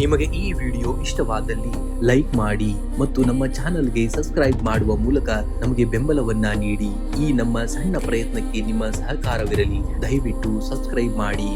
ನಿಮಗೆ ಈ ವಿಡಿಯೋ ಇಷ್ಟವಾದಲ್ಲಿ ಲೈಕ್ ಮಾಡಿ ಮತ್ತು ನಮ್ಮ ಚಾನೆಲ್ಗೆ ಸಬ್ಸ್ಕ್ರೈಬ್ ಮಾಡುವ ಮೂಲಕ ನಮಗೆ ಬೆಂಬಲವನ್ನ ನೀಡಿ. ಈ ನಮ್ಮ ಸಣ್ಣ ಪ್ರಯತ್ನಕ್ಕೆ ನಿಮ್ಮ ಸಹಕಾರವಿರಲಿ. ದಯವಿಟ್ಟು ಸಬ್ಸ್ಕ್ರೈಬ್ ಮಾಡಿ.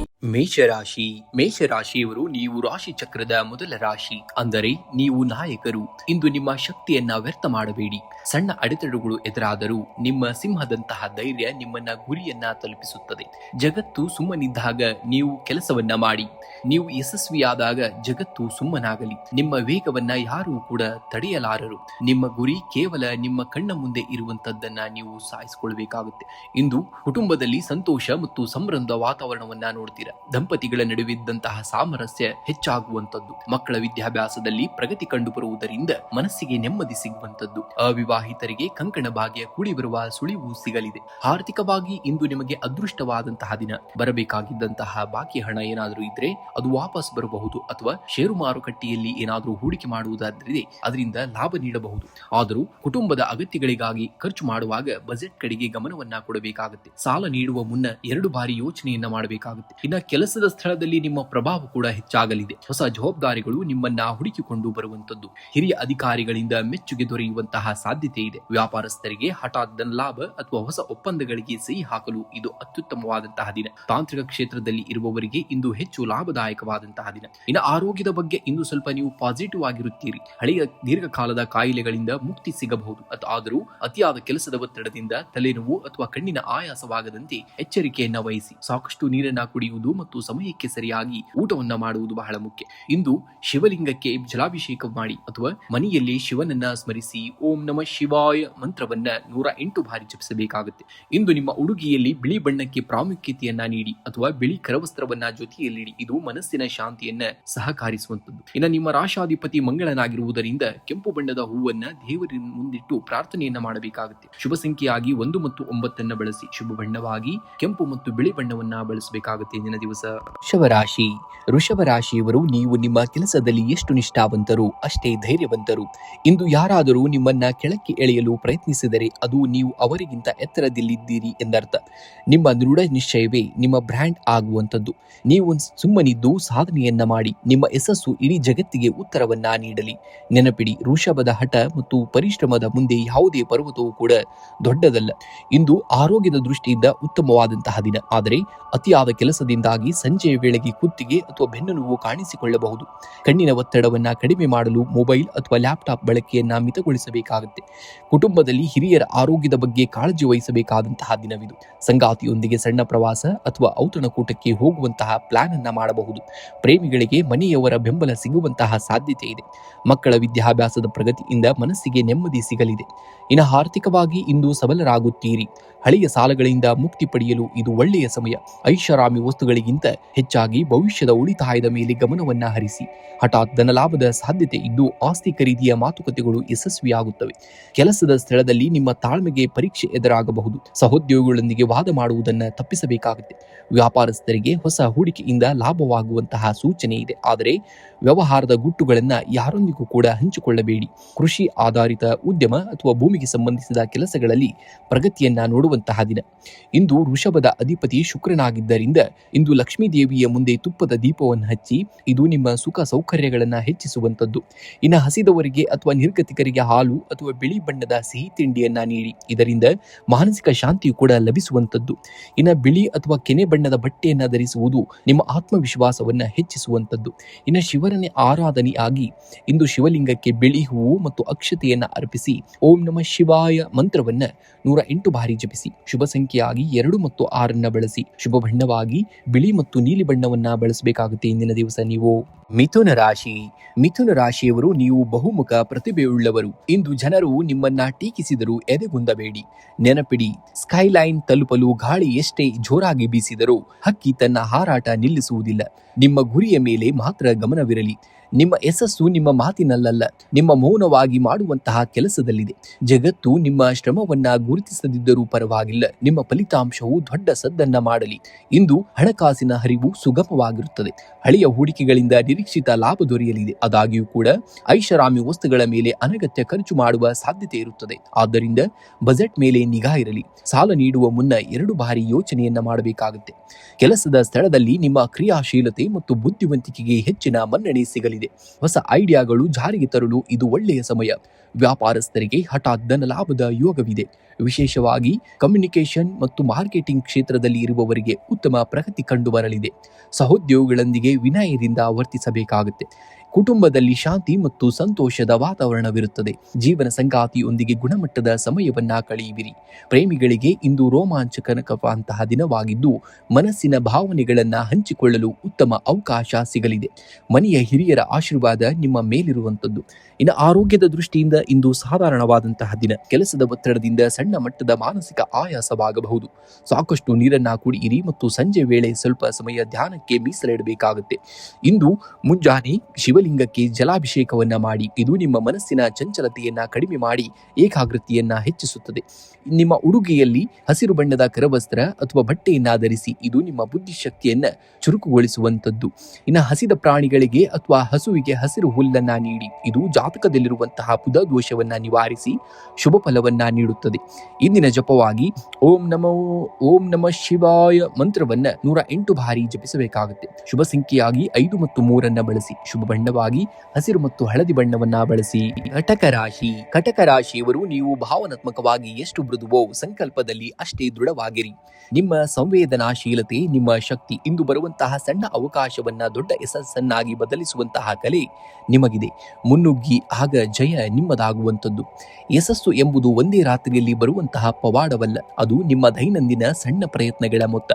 ಮೇಷರಾಶಿಯವರು ನೀವು ರಾಶಿ ಚಕ್ರದ ಮೊದಲ ರಾಶಿ, ಅಂದರೆ ನೀವು ನಾಯಕರು. ಇಂದು ನಿಮ್ಮ ಶಕ್ತಿಯನ್ನ ವ್ಯರ್ಥ ಮಾಡಬೇಡಿ. ಸಣ್ಣ ಅಡೆತಡೆಗಳು ಎದುರಾದರೂ ನಿಮ್ಮ ಸಿಂಹದಂತಹ ಧೈರ್ಯ ನಿಮ್ಮನ್ನ ಗುರಿಯನ್ನ ತಲುಪಿಸುತ್ತದೆ. ಜಗತ್ತು ಸುಮ್ಮನಿದ್ದಾಗ ನೀವು ಕೆಲಸವನ್ನ ಮಾಡಿ. ನೀವು ಯಶಸ್ವಿಯಾದಾಗ ಜಗತ್ತು ಸುಮ್ಮನಾಗಲಿ. ನಿಮ್ಮ ವೇಗವನ್ನ ಯಾರೂ ಕೂಡ ತಡೆಯಲಾರರು. ನಿಮ್ಮ ಗುರಿ ಕೇವಲ ನಿಮ್ಮ ಕಣ್ಣ ಮುಂದೆ ಇರುವಂತದ್ದನ್ನ ನೀವು ಸಾಧಿಸಿಕೊಳ್ಬೇಕಾಗುತ್ತೆ. ಇಂದು ಕುಟುಂಬದಲ್ಲಿ ಸಂತೋಷ ಮತ್ತು ಸಮೃದ್ಧ ವಾತಾವರಣವನ್ನ ನೋಡ್ತೀರಾ. ದಂಪತಿಗಳ ನಡುವಿದ್ದಂತಹ ಸಾಮರಸ್ಯ ಹೆಚ್ಚಾಗುವಂತದ್ದು. ಮಕ್ಕಳ ವಿದ್ಯಾಭ್ಯಾಸದಲ್ಲಿ ಪ್ರಗತಿ ಕಂಡು ಬರುವುದರಿಂದ ಮನಸ್ಸಿಗೆ ನೆಮ್ಮದಿ ಸಿಗುವಂತದ್ದು. ಅವಿವಾಹಿತರಿಗೆ ಕಂಕಣ ಭಾಗ್ಯ ಕೂಡಿ ಬರುವ ಸುಳಿವು ಸಿಗಲಿದೆ. ಆರ್ಥಿಕವಾಗಿ ಇಂದು ನಿಮಗೆ ಅದೃಷ್ಟವಾದಂತಹ ದಿನ. ಬರಬೇಕಾಗಿದ್ದಂತಹ ಬಾಕಿ ಹಣ ಏನಾದರೂ ಇದ್ರೆ ಅದು ವಾಪಸ್ ಬರಬಹುದು, ಅಥವಾ ಷೇರು ಮಾರುಕಟ್ಟೆಯಲ್ಲಿ ಏನಾದರೂ ಹೂಡಿಕೆ ಮಾಡುವುದಾದ್ರೆ ಅದರಿಂದ ಲಾಭ ನೀಡಬಹುದು. ಆದರೂ ಕುಟುಂಬದ ಅಗತ್ಯಗಳಿಗಾಗಿ ಖರ್ಚು ಮಾಡುವಾಗ ಬಜೆಟ್ ಕಡೆಗೆ ಗಮನವನ್ನ ಕೊಡಬೇಕಾಗುತ್ತೆ. ಸಾಲ ನೀಡುವ ಮುನ್ನ 2 ಬಾರಿ ಯೋಚನೆಯನ್ನ ಮಾಡಬೇಕಾಗುತ್ತೆ. ಇನ್ನ ಕೆಲಸದ ಸ್ಥಳದಲ್ಲಿ ನಿಮ್ಮ ಪ್ರಭಾವ ಕೂಡ ಹೆಚ್ಚಾಗಲಿದೆ. ಹೊಸ ಜವಾಬ್ದಾರಿಗಳು ನಿಮ್ಮನ್ನ ಹುಡುಕಿಕೊಂಡು ಬರುವಂತದ್ದು. ಹಿರಿಯ ಅಧಿಕಾರಿಗಳಿಂದ ಮೆಚ್ಚುಗೆ ದೊರೆಯುವಂತಹ ಸಾಧ್ಯತೆ ಇದೆ. ವ್ಯಾಪಾರಸ್ಥರಿಗೆ ಹಠಾತ್ ಧನ ಲಾಭ ಅಥವಾ ಹೊಸ ಒಪ್ಪಂದಗಳಿಗೆ ಸಹಿ ಹಾಕಲು ಇದು ಅತ್ಯುತ್ತಮವಾದಂತಹ ದಿನ. ತಾಂತ್ರಿಕ ಕ್ಷೇತ್ರದಲ್ಲಿ ಇರುವವರಿಗೆ ಇಂದು ಹೆಚ್ಚು ಲಾಭದಾಯಕವಾದಂತಹ ದಿನ. ಇನ್ನು ಆರೋಗ್ಯದ ಬಗ್ಗೆ ಇಂದು ಸ್ವಲ್ಪ ನೀವು ಪಾಸಿಟಿವ್ ಆಗಿರುತ್ತೀರಿ. ಹಳೆಯ ದೀರ್ಘಕಾಲದ ಕಾಯಿಲೆಗಳಿಂದ ಮುಕ್ತಿ ಸಿಗಬಹುದು. ಆದರೂ ಅತಿಯಾದ ಕೆಲಸದ ಒತ್ತಡದಿಂದ ತಲೆನೋವು ಅಥವಾ ಕಣ್ಣಿನ ಆಯಾಸವಾಗದಂತೆ ಎಚ್ಚರಿಕೆಯನ್ನ ವಹಿಸಿ. ಸಾಕಷ್ಟು ನೀರನ್ನ ಕುಡಿಯುವುದು ಮತ್ತು ಸಮಯಕ್ಕೆ ಸರಿಯಾಗಿ ಊಟವನ್ನ ಮಾಡುವುದು ಬಹಳ ಮುಖ್ಯ. ಇಂದು ಶಿವಲಿಂಗಕ್ಕೆ ಜಲಾಭಿಷೇಕ ಮಾಡಿ ಅಥವಾ ಮನೆಯಲ್ಲಿ ಶಿವನನ್ನ ಸ್ಮರಿಸಿ ಓಂ ನಮಃ ಶಿವಾಯ ಮಂತ್ರವನ್ನ 108 ಬಾರಿ ಜಪಿಸಬೇಕಾಗುತ್ತೆ. ಇಂದು ನಿಮ್ಮ ಉಡುಗೆಯಲ್ಲಿ ಬಿಳಿ ಬಣ್ಣಕ್ಕೆ ಪ್ರಾಮುಖ್ಯತೆಯನ್ನ ನೀಡಿ ಅಥವಾ ಬಿಳಿ ಕರವಸ್ತ್ರವನ್ನ ಜೊತೆಯಲ್ಲಿಡಿ. ಇದು ಮನಸ್ಸಿನ ಶಾಂತಿಯನ್ನ ಸಹಕರಿಸುವಂತದ್ದು. ಇನ್ನು ನಿಮ್ಮ ರಾಶಾಧಿಪತಿ ಮಂಗಳನಾಗಿರುವುದರಿಂದ ಕೆಂಪು ಬಣ್ಣದ ಹೂವನ್ನ ದೇವರ ಮುಂದಿಟ್ಟು ಪ್ರಾರ್ಥನೆಯನ್ನ ಮಾಡಬೇಕಾಗುತ್ತೆ. ಶುಭ ಸಂಖ್ಯೆಯಾಗಿ 1 ಮತ್ತು 9 ಬಳಸಿ. ಶುಭ ಬಣ್ಣವಾಗಿ ಕೆಂಪು ಮತ್ತು ಬಿಳಿ ಬಣ್ಣವನ್ನ ಬಳಸಬೇಕಾಗುತ್ತೆ ಇಂದಿನ ದಿವಸ. ವೃಷಭ ರಾಶಿಯವರು ನೀವು ನಿಮ್ಮ ಕೆಲಸದಲ್ಲಿ ಎಷ್ಟು ನಿಷ್ಠಾವಂತರು ಅಷ್ಟೇ ಧೈರ್ಯವಂತರು. ಇಂದು ಯಾರಾದರೂ ನಿಮ್ಮನ್ನ ಕೆಳಕ್ಕೆ ಎಳೆಯಲು ಪ್ರಯತ್ನಿಸಿದರೆ ಅದು ನೀವು ಅವರಿಗಿಂತ ಎತ್ತರದಲ್ಲಿದ್ದೀರಿ ಎಂದರ್ಥ. ನಿಮ್ಮ ದೃಢ ನಿಶ್ಚಯವೇ ನಿಮ್ಮ ಬ್ರ್ಯಾಂಡ್ ಆಗುವಂತದ್ದು. ನೀವು ಸುಮ್ಮನಿದ್ದು ಸಾಧನೆಯನ್ನ ಮಾಡಿ. ನಿಮ್ಮ ಯಶಸ್ಸು ಇಡೀ ಜಗತ್ತಿಗೆ ಉತ್ತರವನ್ನ ನೀಡಲಿ. ನೆನಪಿಡಿ, ವೃಷಭದ ಹಠ ಮತ್ತು ಪರಿಶ್ರಮದ ಮುಂದೆ ಯಾವುದೇ ಪರ್ವತವೂ ಕೂಡ ದೊಡ್ಡದಲ್ಲ. ಇಂದು ಆರೋಗ್ಯದ ದೃಷ್ಟಿಯಿಂದ ಉತ್ತಮವಾದಂತಹ ದಿನ. ಆದರೆ ಅತಿಯಾದ ಕೆಲಸದಿಂದಾಗಿ ಸಂಜೆಯ ವೇಳೆಗೆ ಕುತ್ತಿಗೆ ಅಥವಾ ಬೆನ್ನು ನೋವು ಕಾಣಿಸಿಕೊಳ್ಳಬಹುದು. ಕಣ್ಣಿನ ಒತ್ತಡವನ್ನ ಕಡಿಮೆ ಮಾಡಲು ಮೊಬೈಲ್ ಅಥವಾ ಲ್ಯಾಪ್ಟಾಪ್ ಬಳಕೆಯನ್ನ ಮಿತಗೊಳಿಸಬೇಕಾಗುತ್ತೆ. ಕುಟುಂಬದಲ್ಲಿ ಹಿರಿಯರ ಆರೋಗ್ಯದ ಬಗ್ಗೆ ಕಾಳಜಿ ವಹಿಸಬೇಕಾದಂತಹ ದಿನವಿದು. ಸಂಗಾತಿಯೊಂದಿಗೆ ಸಣ್ಣ ಪ್ರವಾಸ ಅಥವಾ ಔತಣಕೂಟಕ್ಕೆ ಹೋಗುವಂತಹ ಪ್ಲಾನ್ ಅನ್ನ ಮಾಡಬಹುದು. ಪ್ರೇಮಿಗಳಿಗೆ ಮನೆಯವರ ಬೆಂಬಲ ಸಿಗುವಂತಹ ಸಾಧ್ಯತೆ ಇದೆ. ಮಕ್ಕಳ ವಿದ್ಯಾಭ್ಯಾಸದ ಪ್ರಗತಿಯಿಂದ ಮನಸ್ಸಿಗೆ ನೆಮ್ಮದಿ ಸಿಗಲಿದೆ. ಇನ್ನು ಆರ್ಥಿಕವಾಗಿ ಇಂದು ಸಬಲರಾಗುತ್ತೀರಿ. ಹಳೆಯ ಸಾಲಗಳಿಂದ ಮುಕ್ತಿ ಪಡೆಯಲು ಇದು ಒಳ್ಳೆಯ ಸಮಯ. ಐಷಾರಾಮಿ ವಸ್ತುಗಳಿಗಿಂತ ಹೆಚ್ಚಾಗಿ ಭವಿಷ್ಯದ ಉಳಿತಾಯದ ಮೇಲೆ ಗಮನವನ್ನ ಹರಿಸಿ. ಹಠಾತ್ ಧನಲಾಭದ ಸಾಧ್ಯತೆ ಇದ್ದು ಆಸ್ತಿ ಖರೀದಿಯ ಮಾತುಕತೆಗಳು ಯಶಸ್ವಿಯಾಗುತ್ತವೆ. ಕೆಲಸದ ಸ್ಥಳದಲ್ಲಿ ನಿಮ್ಮ ತಾಳ್ಮೆಗೆ ಪರೀಕ್ಷೆ ಎದುರಾಗಬಹುದು. ಸಹೋದ್ಯೋಗಿಗಳೊಂದಿಗೆ ವಾದ ಮಾಡುವುದನ್ನು ತಪ್ಪಿಸಬೇಕಾಗುತ್ತೆ. ವ್ಯಾಪಾರಸ್ಥರಿಗೆ ಹೊಸ ಹೂಡಿಕೆಯಿಂದ ಲಾಭವಾಗುವಂತಹ ಸೂಚನೆ ಇದೆ. ಆದರೆ ವ್ಯವಹಾರದ ಗುಟ್ಟುಗಳನ್ನ ಯಾರೊಂದಿಗೂ ಕೂಡ ಹಂಚಿಕೊಳ್ಳಬೇಡಿ. ಕೃಷಿ ಆಧಾರಿತ ಉದ್ಯಮ ಅಥವಾ ಭೂಮಿಗೆ ಸಂಬಂಧಿಸಿದ ಕೆಲಸಗಳಲ್ಲಿ ಪ್ರಗತಿಯನ್ನ ನೋಡುವಂತಹ ದಿನ. ಇಂದು ವೃಷಭದ ಅಧಿಪತಿ ಶುಕ್ರನಾಗಿದ್ದರಿಂದ ಇಂದು ಲಕ್ಷ್ಮೀ ದೇವಿಯ ಮುಂದೆ ತುಪ್ಪದ ದೀಪವನ್ನು ಹಚ್ಚಿ. ಇದು ನಿಮ್ಮ ಸುಖ ಸೌಕರ್ಯಗಳನ್ನ ಹೆಚ್ಚಿಸುವಂತದ್ದು. ಇನ್ನು ಹಸಿದವರಿಗೆ ಅಥವಾ ನಿರ್ಗತಿಕರಿಗೆ ಹಾಲು ಅಥವಾ ಬಿಳಿ ಬಣ್ಣದ ಸಿಹಿ ತಿಂಡಿಯನ್ನ ನೀಡಿ. ಇದರಿಂದ ಮಾನಸಿಕ ಶಾಂತಿಯು ಕೂಡ ಲಭಿಸುವಂತದ್ದು. ಇನ್ನು ಬಿಳಿ ಅಥವಾ ಕೆನೆ ಬಣ್ಣದ ಬಟ್ಟೆಯನ್ನ ಧರಿಸುವುದು ನಿಮ್ಮ ಆತ್ಮವಿಶ್ವಾಸವನ್ನ ಹೆಚ್ಚಿಸುವಂತದ್ದು. ಇನ್ನು ಶಿವರನೇ ಆರಾಧನೆಯಾಗಿ ಇಂದು ಶಿವಲಿಂಗಕ್ಕೆ ಬಿಳಿ ಹೂವು ಮತ್ತು ಅಕ್ಷತೆಯನ್ನ ಅರ್ಪಿಸಿ ಓಂ ನಮಃ ಶಿವಾಯ ಮಂತ್ರವನ್ನ 108 ಬಾರಿ ಜಪಿಸಿ. ಶುಭ ಸಂಖ್ಯೆಯಾಗಿ 2 ಮತ್ತು 6 ಬಳಸಿ. ಶುಭ ಬಣ್ಣವಾಗಿ ಬಿಳಿ ಮತ್ತು ನೀಲಿ ಬಣ್ಣವನ್ನ ಬಳಸಬೇಕಾಗುತ್ತೆ ಇಂದಿನ ದಿವಸ ನೀವು. ಮಿಥುನ ರಾಶಿಯವರು ನೀವು ಬಹುಮುಖ ಪ್ರತಿಭೆಯುಳ್ಳವರು. ಇಂದು ಜನರು ನಿಮ್ಮನ್ನ ಟೀಕಿಸಿದರೂ ಎದೆಗುಂದಬೇಡಿ. ನೆನಪಿಡಿ, ಸ್ಕೈಲೈನ್ ತಲುಪಲು ಗಾಳಿ ಎಷ್ಟೇ ಜೋರಾಗಿ ಬೀಸಿದರೂ ಹಕ್ಕಿ ತನ್ನ ಹಾರಾಟ ನಿಲ್ಲಿಸುವುದಿಲ್ಲ. ನಿಮ್ಮ ಗುರಿಯ ಮೇಲೆ ಮಾತ್ರ ಗಮನವಿರಲಿ. ನಿಮ್ಮ ಯಶಸ್ಸು ನಿಮ್ಮ ಮಾತಿನಲ್ಲ, ನಿಮ್ಮ ಮೌನವಾಗಿ ಮಾಡುವಂತಹ ಕೆಲಸದಲ್ಲಿದೆ. ಜಗತ್ತು ನಿಮ್ಮ ಶ್ರಮವನ್ನ ಗುರುತಿಸದಿದ್ದರೂ ಪರವಾಗಿಲ್ಲ, ನಿಮ್ಮ ಫಲಿತಾಂಶವು ದೊಡ್ಡ ಸದ್ದನ್ನ ಮಾಡಲಿ. ಇಂದು ಹಣಕಾಸಿನ ಹರಿವು ಸುಗಮವಾಗಿರುತ್ತದೆ. ಹಳೆಯ ಹೂಡಿಕೆಗಳಿಂದ ನಿರೀಕ್ಷಿತ ಲಾಭ ದೊರೆಯಲಿದೆ. ಆದಾಗ್ಯೂ ಕೂಡ ಐಷಾರಾಮಿ ವಸ್ತುಗಳ ಮೇಲೆ ಅನಗತ್ಯ ಖರ್ಚು ಮಾಡುವ ಸಾಧ್ಯತೆ ಇರುತ್ತದೆ. ಆದ್ದರಿಂದ ಬಜೆಟ್ ಮೇಲೆ ನಿಗಾ ಇರಲಿ. ಸಾಲ ನೀಡುವ ಮುನ್ನ 2 ಬಾರಿ ಯೋಚನೆಯನ್ನ ಮಾಡಬೇಕಾಗುತ್ತೆ. ಕೆಲಸದ ಸ್ಥಳದಲ್ಲಿ ನಿಮ್ಮ ಕ್ರಿಯಾಶೀಲತೆ ಮತ್ತು ಬುದ್ಧಿವಂತಿಕೆಗೆ ಹೆಚ್ಚಿನ ಮನ್ನಣೆ ಸಿಗಲಿದೆ. ಸಿಗಲಿದೆ. ಹೊಸ ಐಡಿಯಾಗಳು ಜಾರಿಗೆ ತರಲು ಇದು ಒಳ್ಳೆಯ ಸಮಯ. ವ್ಯಾಪಾರಸ್ಥರಿಗೆ ಹಠಾತ್ ಧನ ಲಾಭದ ಯೋಗವಿದೆ. ವಿಶೇಷವಾಗಿ ಕಮ್ಯುನಿಕೇಷನ್ ಮತ್ತು ಮಾರ್ಕೆಟಿಂಗ್ ಕ್ಷೇತ್ರದಲ್ಲಿ ಇರುವವರಿಗೆ ಉತ್ತಮ ಪ್ರಗತಿ ಕಂಡು ಬರಲಿದೆ. ಸಹೋದ್ಯೋಗಿಗಳೊಂದಿಗೆ ವಿನಯದಿಂದ ವರ್ತಿಸಬೇಕಾಗುತ್ತೆ. ಕುಟುಂಬದಲ್ಲಿ ಶಾಂತಿ ಮತ್ತು ಸಂತೋಷದ ವಾತಾವರಣವಿರುತ್ತದೆ. ಜೀವನ ಸಂಗಾತಿಯೊಂದಿಗೆ ಗುಣಮಟ್ಟದ ಸಮಯವನ್ನ ಕಳೆಯುವಿರಿ. ಪ್ರೇಮಿಗಳಿಗೆ ಇಂದು ರೋಮಾಂಚಕರವಾದಂತಹ ದಿನವಾಗಿದ್ದು ಮನಸ್ಸಿನ ಭಾವನೆಗಳನ್ನ ಹಂಚಿಕೊಳ್ಳಲು ಉತ್ತಮ ಅವಕಾಶ ಸಿಗಲಿದೆ. ಮನೆಯ ಹಿರಿಯರ ಆಶೀರ್ವಾದ ನಿಮ್ಮ ಮೇಲಿರುವಂಥದ್ದು. ಇನ್ನು ಆರೋಗ್ಯದ ದೃಷ್ಟಿಯಿಂದ ಇಂದು ಸಾಧಾರಣವಾದಂತಹ ದಿನ. ಕೆಲಸದ ಒತ್ತಡದಿಂದ ಸಣ್ಣ ಮಟ್ಟದ ಮಾನಸಿಕ ಆಯಾಸವಾಗಬಹುದು. ಸಾಕಷ್ಟು ನೀರನ್ನ ಕುಡಿಯಿರಿ ಮತ್ತು ಸಂಜೆ ವೇಳೆ ಸ್ವಲ್ಪ ಸಮಯ ಧ್ಯಾನಕ್ಕೆ ಮೀಸಲಿಡಬೇಕಾಗುತ್ತೆ. ಇಂದು ಮುಂಜಾನೆ ಶಿವಲಿಂಗಕ್ಕೆ ಜಲಾಭಿಷೇಕವನ್ನ ಮಾಡಿ. ಇದು ನಿಮ್ಮ ಮನಸ್ಸಿನ ಚಂಚಲತೆಯನ್ನ ಕಡಿಮೆ ಮಾಡಿ ಏಕಾಗ್ರತೆಯನ್ನ ಹೆಚ್ಚಿಸುತ್ತದೆ. ನಿಮ್ಮ ಉಡುಗೆಯಲ್ಲಿ ಹಸಿರು ಬಣ್ಣದ ಕರವಸ್ತ್ರ ಅಥವಾ ಬಟ್ಟೆಯನ್ನ ಧರಿಸಿ. ಇದು ನಿಮ್ಮ ಬುದ್ಧಿಶಕ್ತಿಯನ್ನ ಚುರುಕುಗೊಳಿಸುವಂಥದ್ದು. ಇನ್ನು ಹಸಿದ ಪ್ರಾಣಿಗಳಿಗೆ ಅಥವಾ ಹಸುವಿಗೆ ಹಸಿರು ಹುಲ್ಲನ್ನ ನೀಡಿ. ಇದು ಜಾತಕದಲ್ಲಿರುವಂತಹ ಬುಧ ದೋಷವನ್ನ ನಿವಾರಿಸಿ ಶುಭ ಫಲವನ್ನ ನೀಡುತ್ತದೆ. ಇಂದಿನ ಜಪವಾಗಿ ಓಂ ನಮಃ ಶಿವಾಯ ಮಂತ್ರವನ್ನ 108 ಬಾರಿ ಜಪಿಸಬೇಕಾಗುತ್ತೆ. ಶುಭ ಸಂಖ್ಯೆಯಾಗಿ 5 ಮತ್ತು 3 ಬಳಸಿ. ಶುಭ ಬಣ್ಣವಾಗಿ ಹಸಿರು ಮತ್ತು ಹಳದಿ ಬಣ್ಣವನ್ನ ಬಳಸಿ. ಕಟಕ ರಾಶಿಯವರು ನೀವು ಭಾವನಾತ್ಮಕವಾಗಿ ಎಷ್ಟು ಮೃದುವೋ ಸಂಕಲ್ಪದಲ್ಲಿ ಅಷ್ಟೇ ದೃಢವಾಗಿರಿ. ನಿಮ್ಮ ಸಂವೇದನಾಶೀಲತೆ ನಿಮ್ಮ ಶಕ್ತಿ. ಇಂದು ಬರುವಂತಹ ಸಣ್ಣ ಅವಕಾಶವನ್ನ ದೊಡ್ಡ ಯಶಸ್ಸನ್ನಾಗಿ ಬದಲಿಸುವಂತಹ ಕಲೆ ನಿಮಗಿದೆ. ಮುನ್ನುಗ್ಗಿ, ಆಗ ಜಯ ನಿಮ್ಮದಾಗುವಂಥದ್ದು. ಯಶಸ್ಸು ಎಂಬುದು ಒಂದೇ ರಾತ್ರಿಯಲ್ಲಿ ಬರುವಂತಹ ಪವಾಡವಲ್ಲ. ಅದು ನಿಮ್ಮ ದೈನಂದಿನ ಸಣ್ಣ ಪ್ರಯತ್ನಗಳ ಮೊತ್ತ.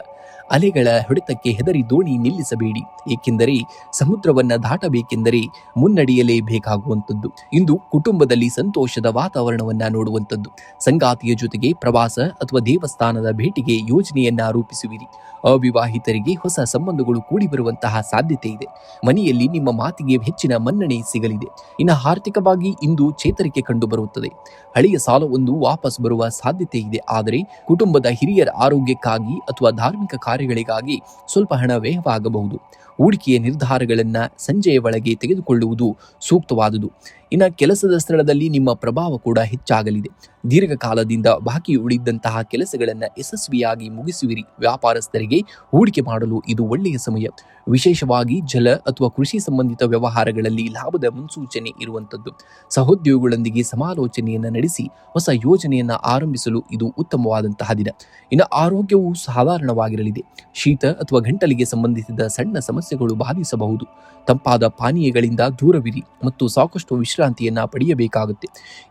ಅಲೆಗಳ ಹೊಡೆತಕ್ಕೆ ಹೆದರಿ ದೋಣಿ ನಿಲ್ಲಿಸಬೇಡಿ. ಏಕೆಂದರೆ ಸಮುದ್ರವನ್ನ ದಾಟಬೇಕೆಂದರೆ ಮುನ್ನಡೆಯಲೇಬೇಕಾಗುವಂಥದ್ದು. ಇಂದು ಕುಟುಂಬದಲ್ಲಿ ಸಂತೋಷದ ವಾತಾವರಣವನ್ನ ನೋಡುವಂಥದ್ದು. ಸಂಗಾತಿಯ ಜೊತೆಗೆ ಪ್ರವಾಸ ಅಥವಾ ದೇವಸ್ಥಾನದ ಭೇಟಿಗೆ ಯೋಜನೆಯನ್ನ ರೂಪಿಸುವಿರಿ. ಅವಿವಾಹಿತರಿಗೆ ಹೊಸ ಸಂಬಂಧಗಳು ಕೂಡಿ ಬರುವಂತಹ ಸಾಧ್ಯತೆ ಇದೆ. ಮನೆಯಲ್ಲಿ ನಿಮ್ಮ ಮಾತಿಗೆ ಹೆಚ್ಚಿನ ಮನ್ನಣೆ ಸಿಗಲಿದೆ. ಇನ್ನು ಆರ್ಥಿಕವಾಗಿ ಇಂದು ಚೇತರಿಕೆ ಕಂಡು ಬರುತ್ತದೆ. ಹಳೆಯ ಸಾಲವೊಂದು ವಾಪಸ್ ಬರುವ ಸಾಧ್ಯತೆ ಇದೆ. ಆದರೆ ಕುಟುಂಬದ ಹಿರಿಯರ ಆರೋಗ್ಯಕ್ಕಾಗಿ ಅಥವಾ ಧಾರ್ಮಿಕ ಕಾರ್ಯಗಳಿಗಾಗಿ ಸ್ವಲ್ಪ ಹಣ ವ್ಯಯವಾಗಬಹುದು. ಹೂಡಿಕೆಯ ನಿರ್ಧಾರಗಳನ್ನ ಸಂಜೆಯ ಒಳಗೆ ತೆಗೆದುಕೊಳ್ಳುವುದು ಸೂಕ್ತವಾದುದು. ಇನ್ನು ಕೆಲಸದ ಸ್ಥಳದಲ್ಲಿ ನಿಮ್ಮ ಪ್ರಭಾವ ಕೂಡ ಹೆಚ್ಚಾಗಲಿದೆ. ದೀರ್ಘಕಾಲದಿಂದ ಬಾಕಿ ಉಳಿದಂತಹ ಕೆಲಸಗಳನ್ನು ಯಶಸ್ವಿಯಾಗಿ ಮುಗಿಸುವಿರಿ. ವ್ಯಾಪಾರಸ್ಥರಿಗೆ ಹೂಡಿಕೆ ಮಾಡಲು ಇದು ಒಳ್ಳೆಯ ಸಮಯ. ವಿಶೇಷವಾಗಿ ಜಲ ಅಥವಾ ಕೃಷಿ ಸಂಬಂಧಿತ ವ್ಯವಹಾರಗಳಲ್ಲಿ ಲಾಭದ ಮುನ್ಸೂಚನೆ ಇರುವಂಥದ್ದು. ಸಹೋದ್ಯೋಗಿಗಳೊಂದಿಗೆ ಸಮಾಲೋಚನೆಯನ್ನು ನಡೆಸಿ ಹೊಸ ಯೋಜನೆಯನ್ನು ಆರಂಭಿಸಲು ಇದು ಉತ್ತಮವಾದಂತಹ ದಿನ. ಇನ್ನು ಆರೋಗ್ಯವು ಸಾಧಾರಣವಾಗಿರಲಿದೆ. ಶೀತ ಅಥವಾ ಗಂಟಲಿಗೆ ಸಂಬಂಧಿಸಿದ ಸಣ್ಣ ಸಮಸ್ಯೆಗಳು ಬಾಧಿಸಬಹುದು. ತಂಪಾದ ಪಾನೀಯಗಳಿಂದ ದೂರವಿರಿ ಮತ್ತು ಸಾಕಷ್ಟು ವಿಶ್ರಾಂತಿಯನ್ನ ಪಡೆಯಬೇಕಾಗುತ್ತೆ.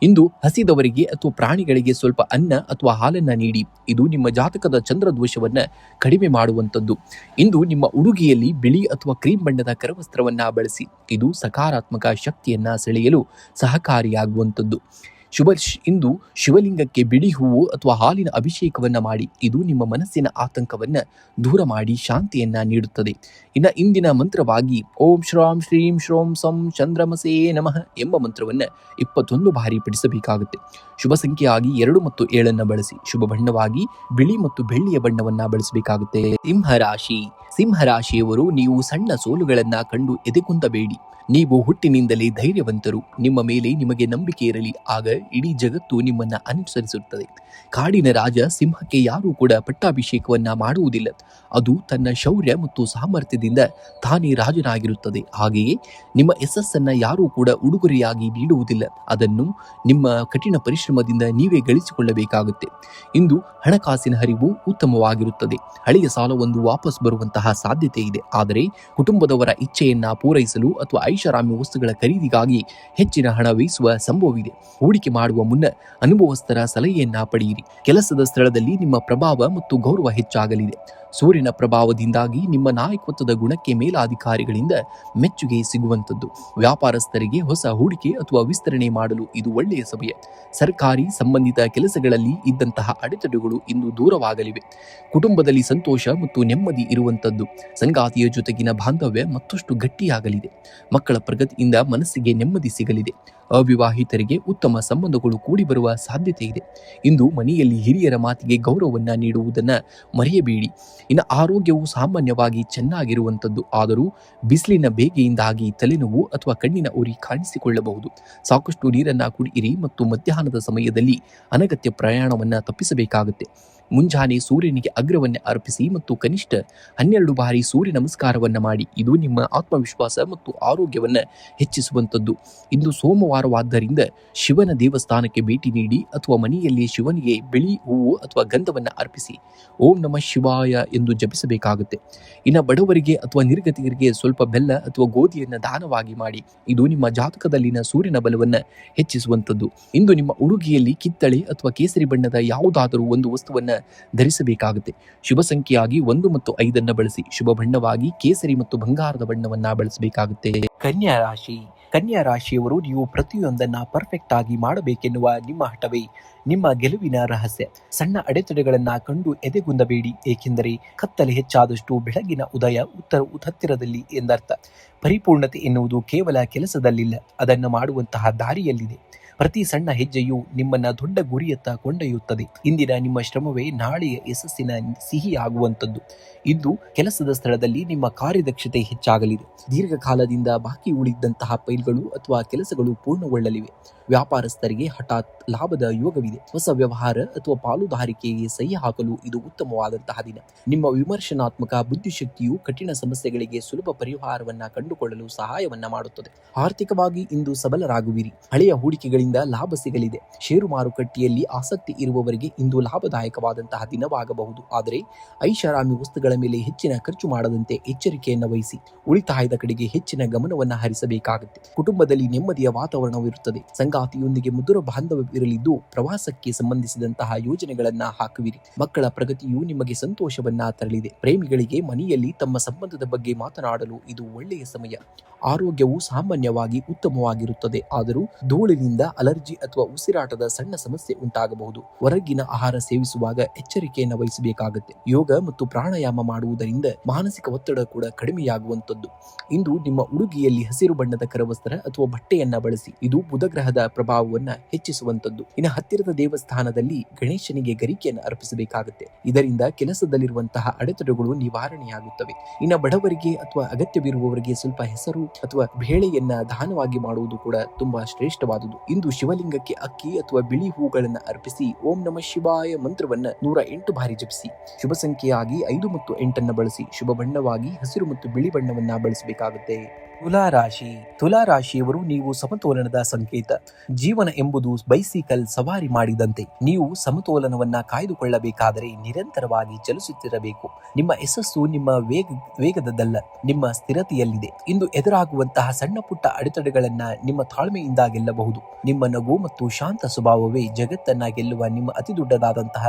ಇಂದು ಹಸಿದವರಿಗೆ ಅಥವಾ ಪ್ರಾಣಿಗಳಿಗೆ ಸ್ವಲ್ಪ ಅನ್ನ ಅಥವಾ ಹಾಲನ್ನ ನೀಡಿ. ಇದು ನಿಮ್ಮ ಜಾತಕದ ಚಂದ್ರದೋಷವನ್ನ ಕಡಿಮೆ ಮಾಡುವಂಥದ್ದು. ಇಂದು ನಿಮ್ಮ ಉಡುಗೆಯಲ್ಲಿ ಬಿಳಿ ಅಥವಾ ಕ್ರೀಮ್ ಬಣ್ಣದ ಕರವಸ್ತ್ರವನ್ನ ಬಳಸಿ. ಇದು ಸಕಾರಾತ್ಮಕ ಶಕ್ತಿಯನ್ನ ಸೆಳೆಯಲು ಸಹಕಾರಿಯಾಗುವಂಥದ್ದು. ಇಂದು ಶಿವಲಿಂಗಕ್ಕೆ ಬಿಳಿ ಹೂವು ಅಥವಾ ಹಾಲಿನ ಅಭಿಷೇಕವನ್ನ ಮಾಡಿ. ಇದು ನಿಮ್ಮ ಮನಸ್ಸಿನ ಆತಂಕವನ್ನ ದೂರ ಮಾಡಿ ಶಾಂತಿಯನ್ನ ನೀಡುತ್ತದೆ. ಇನ್ನು ಇಂದಿನ ಮಂತ್ರವಾಗಿ ಓಂ ಶ್ರಾಂ ಶ್ರೀಂ ಶ್ರೋಂ ಸಂ ಚಂದ್ರಮಸೇ ನಮಃ ಎಂಬ ಮಂತ್ರವನ್ನ 21 ಬಾರಿ ಪಠಿಸಬೇಕಾಗುತ್ತೆ. ಶುಭ ಸಂಖ್ಯೆಯಾಗಿ 2 ಮತ್ತು 7 ಬಳಸಿ. ಶುಭ ಬಣ್ಣವಾಗಿ ಬಿಳಿ ಮತ್ತು ಬೆಳ್ಳಿಯ ಬಣ್ಣವನ್ನ ಬಳಸಬೇಕಾಗುತ್ತೆ. ಸಿಂಹರಾಶಿಯವರು ನೀವು ಸಣ್ಣ ಸೋಲುಗಳನ್ನ ಕಂಡು ಎದೆಗುಂದಬೇಡಿ. ನೀವು ಹುಟ್ಟಿನಿಂದಲೇ ಧೈರ್ಯವಂತರು. ನಿಮ್ಮ ಮೇಲೆ ನಿಮಗೆ ನಂಬಿಕೆ ಇರಲಿ, ಆಗ ಇಡೀ ಜಗತ್ತು ನಿಮ್ಮನ್ನ ಅನುಸರಿಸುತ್ತದೆ. ಕಾಡಿನ ರಾಜ ಸಿಂಹಕ್ಕೆ ಯಾರೂ ಕೂಡ ಪಟ್ಟಾಭಿಷೇಕವನ್ನ ಮಾಡುವುದಿಲ್ಲ. ಅದು ತನ್ನ ಶೌರ್ಯ ಮತ್ತು ಸಾಮರ್ಥ್ಯದಿಂದ ತಾನೇ ರಾಜನಾಗಿರುತ್ತದೆ. ಹಾಗೆಯೇ ನಿಮ್ಮ ಯಶಸ್ಸನ್ನ ಯಾರೂ ಕೂಡ ಉಡುಗೊರೆಯಾಗಿ ನೀಡುವುದಿಲ್ಲ. ಅದನ್ನು ನಿಮ್ಮ ಕಠಿಣ ಪರಿಶ್ರಮದಿಂದ ನೀವೇ ಗಳಿಸಿಕೊಳ್ಳಬೇಕಾಗುತ್ತೆ. ಇಂದು ಹಣಕಾಸಿನ ಹರಿವು ಉತ್ತಮವಾಗಿರುತ್ತದೆ. ಹಳೆಯ ಸಾಲವೊಂದು ವಾಪಸ್ ಬರುವಂತಹ ಸಾಧ್ಯತೆ ಇದೆ. ಆದರೆ ಕುಟುಂಬದವರ ಇಚ್ಛೆಯನ್ನ ಪೂರೈಸಲು ಅಥವಾ ಐಷಾರಾಮಿ ವಸ್ತುಗಳ ಖರೀದಿಗಾಗಿ ಹೆಚ್ಚಿನ ಹಣ ವ್ಯಯಿಸುವ ಸಂಭವವಿದೆ. ಹೂಡಿಕೆ ಮಾಡುವ ಮುನ್ನ ಅನುಭವಸ್ಥರ ಸಲಹೆಯನ್ನ ಪಡೆಯಿರಿ. ಕೆಲಸದ ಸ್ಥಳದಲ್ಲಿ ನಿಮ್ಮ ಪ್ರಭಾವ ಮತ್ತು ಗೌರವ ಹೆಚ್ಚಾಗಲಿದೆ. ಸೂರ್ಯನ ಪ್ರಭಾವದಿಂದಾಗಿ ನಿಮ್ಮ ನಾಯಕತ್ವದ ಗುಣಕ್ಕೆ ಮೇಲಾಧಿಕಾರಿಗಳಿಂದ ಮೆಚ್ಚುಗೆ ಸಿಗುವಂಥದ್ದು. ವ್ಯಾಪಾರಸ್ಥರಿಗೆ ಹೊಸ ಹೂಡಿಕೆ ಅಥವಾ ವಿಸ್ತರಣೆ ಮಾಡಲು ಇದು ಒಳ್ಳೆಯ ಸಮಯ. ಸರ್ಕಾರಿ ಸಂಬಂಧಿತ ಕೆಲಸಗಳಲ್ಲಿ ಇದ್ದಂತಹ ಅಡೆತಡೆಗಳು ಇಂದು ದೂರವಾಗಲಿವೆ. ಕುಟುಂಬದಲ್ಲಿ ಸಂತೋಷ ಮತ್ತು ನೆಮ್ಮದಿ ಇರುವಂಥದ್ದು. ಸಂಗಾತಿಯ ಜೊತೆಗಿನ ಬಾಂಧವ್ಯ ಮತ್ತಷ್ಟು ಗಟ್ಟಿಯಾಗಲಿದೆ. ಮಕ್ಕಳ ಪ್ರಗತಿಯಿಂದ ಮನಸ್ಸಿಗೆ ನೆಮ್ಮದಿ ಸಿಗಲಿದೆ. ಅವಿವಾಹಿತರಿಗೆ ಉತ್ತಮ ಸಂಬಂಧಗಳು ಕೂಡಿ ಬರುವ ಸಾಧ್ಯತೆ ಇದೆ. ಇಂದು ಮನೆಯಲ್ಲಿ ಹಿರಿಯರ ಮಾತಿಗೆ ಗೌರವವನ್ನ ನೀಡುವುದನ್ನ ಮರೆಯಬೇಡಿ. ಇನ್ನು ಆರೋಗ್ಯವು ಸಾಮಾನ್ಯವಾಗಿ ಚೆನ್ನಾಗಿರುವಂಥದ್ದು. ಆದರೂ ಬಿಸಿಲಿನ ಬೇಗೆಯಿಂದಾಗಿ ತಲೆನೋವು ಅಥವಾ ಕಣ್ಣಿನ ಉರಿ ಕಾಣಿಸಿಕೊಳ್ಳಬಹುದು. ಸಾಕಷ್ಟು ನೀರನ್ನ ಕುಡಿಯಿರಿ ಮತ್ತು ಮಧ್ಯಾಹ್ನದ ಸಮಯದಲ್ಲಿ ಅನಗತ್ಯ ಪ್ರಯಾಣವನ್ನ ತಪ್ಪಿಸಬೇಕಾಗುತ್ತೆ. ಮುಂಜಾನೆ ಸೂರ್ಯನಿಗೆ ಅಗ್ರವನ್ನ ಅರ್ಪಿಸಿ ಮತ್ತು ಕನಿಷ್ಠ 12 ಬಾರಿ ಸೂರ್ಯ ನಮಸ್ಕಾರವನ್ನ ಮಾಡಿ. ಇದು ನಿಮ್ಮ ಆತ್ಮವಿಶ್ವಾಸ ಮತ್ತು ಆರೋಗ್ಯವನ್ನ ಹೆಚ್ಚಿಸುವಂಥದ್ದು. ಇಂದು ಸೋಮವಾರವಾದ್ದರಿಂದ ಶಿವನ ದೇವಸ್ಥಾನಕ್ಕೆ ಭೇಟಿ ನೀಡಿ ಅಥವಾ ಮನೆಯಲ್ಲಿ ಶಿವನಿಗೆ ಬಿಳಿ ಹೂವು ಅಥವಾ ಗಂಧವನ್ನ ಅರ್ಪಿಸಿ ಓಂ ನಮಃ ಶಿವಾಯ ಎಂದು ಜಪಿಸಬೇಕಾಗುತ್ತೆ. ಇನ್ನು ಬಡವರಿಗೆ ಅಥವಾ ನಿರ್ಗತಿಕರಿಗೆ ಸ್ವಲ್ಪ ಬೆಲ್ಲ ಅಥವಾ ಗೋಧಿಯನ್ನ ದಾನವಾಗಿ ಮಾಡಿ. ಇದು ನಿಮ್ಮ ಜಾತಕದಲ್ಲಿನ ಸೂರ್ಯನ ಬಲವನ್ನ ಹೆಚ್ಚಿಸುವಂಥದ್ದು. ಇಂದು ನಿಮ್ಮ ಉಡುಗೆಯಲ್ಲಿ ಕಿತ್ತಳೆ ಅಥವಾ ಕೇಸರಿ ಬಣ್ಣದ ಯಾವುದಾದರೂ ಒಂದು ವಸ್ತುವನ್ನ ಧರಿಸಬೇಕಾಗುತ್ತೆ. ಶುಭ ಸಂಖ್ಯೆಯಾಗಿ 1 ಮತ್ತು 5 ಬಳಸಿ. ಶುಭ ಬಣ್ಣವಾಗಿ ಕೇಸರಿ ಮತ್ತು ಬಂಗಾರದ ಬಣ್ಣವನ್ನ ಬಳಸಬೇಕಾಗುತ್ತೆ. ಕನ್ಯಾ ರಾಶಿ. ಕನ್ಯಾ ರಾಶಿಯವರು ನೀವು ಪ್ರತಿಯೊಂದನ್ನ ಪರ್ಫೆಕ್ಟ್ ಆಗಿ ಮಾಡಬೇಕೆನ್ನುವ ನಿಮ್ಮ ಹಠವೇ ನಿಮ್ಮ ಗೆಲುವಿನ ರಹಸ್ಯ. ಸಣ್ಣ ಅಡೆತಡೆಗಳನ್ನ ಕಂಡು ಎದೆಗುಂದಬೇಡಿ, ಏಕೆಂದರೆ ಕತ್ತಲೆ ಹೆಚ್ಚಾದಷ್ಟು ಬೆಳಗಿನ ಉದಯ ಹತ್ತಿರದಲ್ಲಿ ಎಂದರ್ಥ. ಪರಿಪೂರ್ಣತೆ ಎನ್ನುವುದು ಕೇವಲ ಕೆಲಸದಲ್ಲಿಲ್ಲ, ಅದನ್ನು ಮಾಡುವಂತಹ ದಾರಿಯಲ್ಲಿದೆ. ಪ್ರತಿ ಸಣ್ಣ ಹೆಜ್ಜೆಯು ನಿಮ್ಮನ್ನ ದೊಡ್ಡ ಗುರಿಯತ್ತ ಕೊಂಡೊಯ್ಯುತ್ತದೆ. ಇಂದಿನ ನಿಮ್ಮ ಶ್ರಮವೇ ನಾಳೆಯ ಯಶಸ್ಸಿನ ಸಿಹಿಯಾಗುವಂಥದ್ದು. ಇಂದು ಕೆಲಸದ ಸ್ಥಳದಲ್ಲಿ ನಿಮ್ಮ ಕಾರ್ಯದಕ್ಷತೆ ಹೆಚ್ಚಾಗಲಿದೆ. ದೀರ್ಘಕಾಲದಿಂದ ಬಾಕಿ ಉಳಿದಂತಹ ಫೈಲ್ಗಳು ಅಥವಾ ಕೆಲಸಗಳು ಪೂರ್ಣಗೊಳ್ಳಲಿವೆ. ವ್ಯಾಪಾರಸ್ಥರಿಗೆ ಹಠಾತ್ ಲಾಭದ ಯೋಗವಿದೆ. ಹೊಸ ವ್ಯವಹಾರ ಅಥವಾ ಪಾಲುದಾರಿಕೆಗೆ ಸಹಿ ಹಾಕಲು ಇದು ಉತ್ತಮವಾದಂತಹ ದಿನ. ನಿಮ್ಮ ವಿಮರ್ಶನಾತ್ಮಕ ಬುದ್ಧಿಶಕ್ತಿಯು ಕಠಿಣ ಸಮಸ್ಯೆಗಳಿಗೆ ಸುಲಭ ಪರಿಹಾರವನ್ನ ಕಂಡುಕೊಳ್ಳಲು ಸಹಾಯವನ್ನ ಮಾಡುತ್ತದೆ. ಆರ್ಥಿಕವಾಗಿ ಇಂದು ಸಬಲರಾಗುವಿರಿ. ಹಳೆಯ ಹೂಡಿಕೆಗಳಿಂದ ಲಾಭ ಸಿಗಲಿದೆ. ಷೇರು ಮಾರುಕಟ್ಟೆಯಲ್ಲಿ ಆಸಕ್ತಿ ಇರುವವರಿಗೆ ಇಂದು ಲಾಭದಾಯಕವಾದಂತಹ ದಿನವಾಗಬಹುದು. ಆದರೆ ಐಷಾರಾಮಿ ವಸ್ತುಗಳ ಮೇಲೆ ಹೆಚ್ಚಿನ ಖರ್ಚು ಮಾಡದಂತೆ ಎಚ್ಚರಿಕೆಯನ್ನು ವಹಿಸಿ. ಉಳಿತಾಯದ ಕಡೆಗೆ ಹೆಚ್ಚಿನ ಗಮನವನ್ನ ಹರಿಸಬೇಕಾಗುತ್ತೆ. ಕುಟುಂಬದಲ್ಲಿ ನೆಮ್ಮದಿಯ ವಾತಾವರಣವಿರುತ್ತದೆ. ಸಂಗಾತಿಯೊಂದಿಗೆ ಮಧುರ ಬಾಂಧವ್ಯವಿರಲಿದ್ದು ಪ್ರವಾಸಕ್ಕೆ ಸಂಬಂಧಿಸಿದಂತಹ ಯೋಜನೆಗಳನ್ನ ಹಾಕುವಿರಿ. ಮಕ್ಕಳ ಪ್ರಗತಿಯು ನಿಮಗೆ ಸಂತೋಷವನ್ನ ತರಲಿದೆ. ಪ್ರೇಮಿಗಳಿಗೆ ಮನೆಯಲ್ಲಿ ತಮ್ಮ ಸಂಬಂಧದ ಬಗ್ಗೆ ಮಾತನಾಡಲು ಇದು ಒಳ್ಳೆಯ ಸಮಯ. ಆರೋಗ್ಯವು ಸಾಮಾನ್ಯವಾಗಿ ಉತ್ತಮವಾಗಿರುತ್ತದೆ. ಆದರೂ ಧೂಳಿನಿಂದ ಅಲರ್ಜಿ ಅಥವಾ ಉಸಿರಾಟದ ಸಣ್ಣ ಸಮಸ್ಯೆ ಉಂಟಾಗಬಹುದು. ಹೊರಗಿನ ಆಹಾರ ಸೇವಿಸುವಾಗ ಎಚ್ಚರಿಕೆಯನ್ನು ವಹಿಸಬೇಕಾಗುತ್ತೆ. ಯೋಗ ಮತ್ತು ಪ್ರಾಣಾಯಾಮ ಮಾಡುವುದರಿಂದ ಮಾನಸಿಕ ಒತ್ತಡ ಕೂಡ ಕಡಿಮೆಯಾಗುವಂಥದ್ದು. ಇಂದು ನಿಮ್ಮ ಉಡುಗೆಯಲ್ಲಿ ಹಸಿರು ಬಣ್ಣದ ಕರವಸ್ತ್ರ ಅಥವಾ ಬಟ್ಟೆಯನ್ನ ಬಳಸಿ. ಇದು ಬುಧಗ್ರಹದ ಪ್ರಭಾವವನ್ನ ಹೆಚ್ಚಿಸುವಂಥದ್ದು. ಇನ್ನು ಹತ್ತಿರದ ದೇವಸ್ಥಾನದಲ್ಲಿ ಗಣೇಶನಿಗೆ ಗರಿಕೆಯನ್ನು ಅರ್ಪಿಸಬೇಕಾಗುತ್ತೆ. ಇದರಿಂದ ಕೆಲಸದಲ್ಲಿರುವಂತಹ ಅಡೆತಡೆಗಳು ನಿವಾರಣೆಯಾಗುತ್ತವೆ. ಇನ್ನು ಬಡವರಿಗೆ ಅಥವಾ ಅಗತ್ಯವಿರುವವರಿಗೆ ಸ್ವಲ್ಪ ಹೆಸರು ಅಥವಾ ಬೇಳೆಯನ್ನ ದಾನವಾಗಿ ಮಾಡುವುದು ಕೂಡ ತುಂಬಾ ಶ್ರೇಷ್ಠವಾದುದು. ಇಂದು ಶಿವಲಿಂಗಕ್ಕೆ ಅಕ್ಕಿ ಅಥವಾ ಬಿಳಿ ಹೂಗಳನ್ನ ಅರ್ಪಿಸಿ ಓಂ ನಮಃ ಶಿವಾಯ ಮಂತ್ರವನ್ನ 108 ಬಾರಿ ಜಪಿಸಿ. ಶುಭ ಸಂಖ್ಯೆಯಾಗಿ 5 ಮತ್ತು 8 ಬಳಸಿ. ಶುಭ ಬಣ್ಣವಾಗಿ ಹಸಿರು ಮತ್ತು ಬಿಳಿ ಬಣ್ಣವನ್ನ ಬಳಸಬೇಕಾಗುತ್ತೆ. ತುಲಾ ರಾಶಿ. ತುಲಾ ರಾಶಿಯವರು ನೀವು ಸಮತೋಲನದ ಸಂಕೇತ. ಜೀವನ ಎಂಬುದು ಬೈಸಿಕಲ್ ಸವಾರಿ ಮಾಡಿದಂತೆ. ನೀವು ಸಮತೋಲನವನ್ನ ಕಾಯ್ದುಕೊಳ್ಳಬೇಕಾದರೆ ನಿರಂತರವಾಗಿ ಚಲಿಸುತ್ತಿರಬೇಕು. ನಿಮ್ಮ ಯಶಸ್ಸು ನಿಮ್ಮ ವೇಗದಲ್ಲ, ನಿಮ್ಮ ಸ್ಥಿರತೆಯಲ್ಲಿದೆ. ಇಂದು ಎದುರಾಗುವಂತಹ ಸಣ್ಣ ಪುಟ್ಟ ಅಡೆತಡೆಗಳನ್ನ ನಿಮ್ಮ ತಾಳ್ಮೆಯಿಂದ ಗೆಲ್ಲಬಹುದು. ನಿಮ್ಮ ನಗು ಮತ್ತು ಶಾಂತ ಸ್ವಭಾವವೇ ಜಗತ್ತನ್ನ ಗೆಲ್ಲುವ ನಿಮ್ಮ ಅತಿ ದೊಡ್ಡದಾದಂತಹ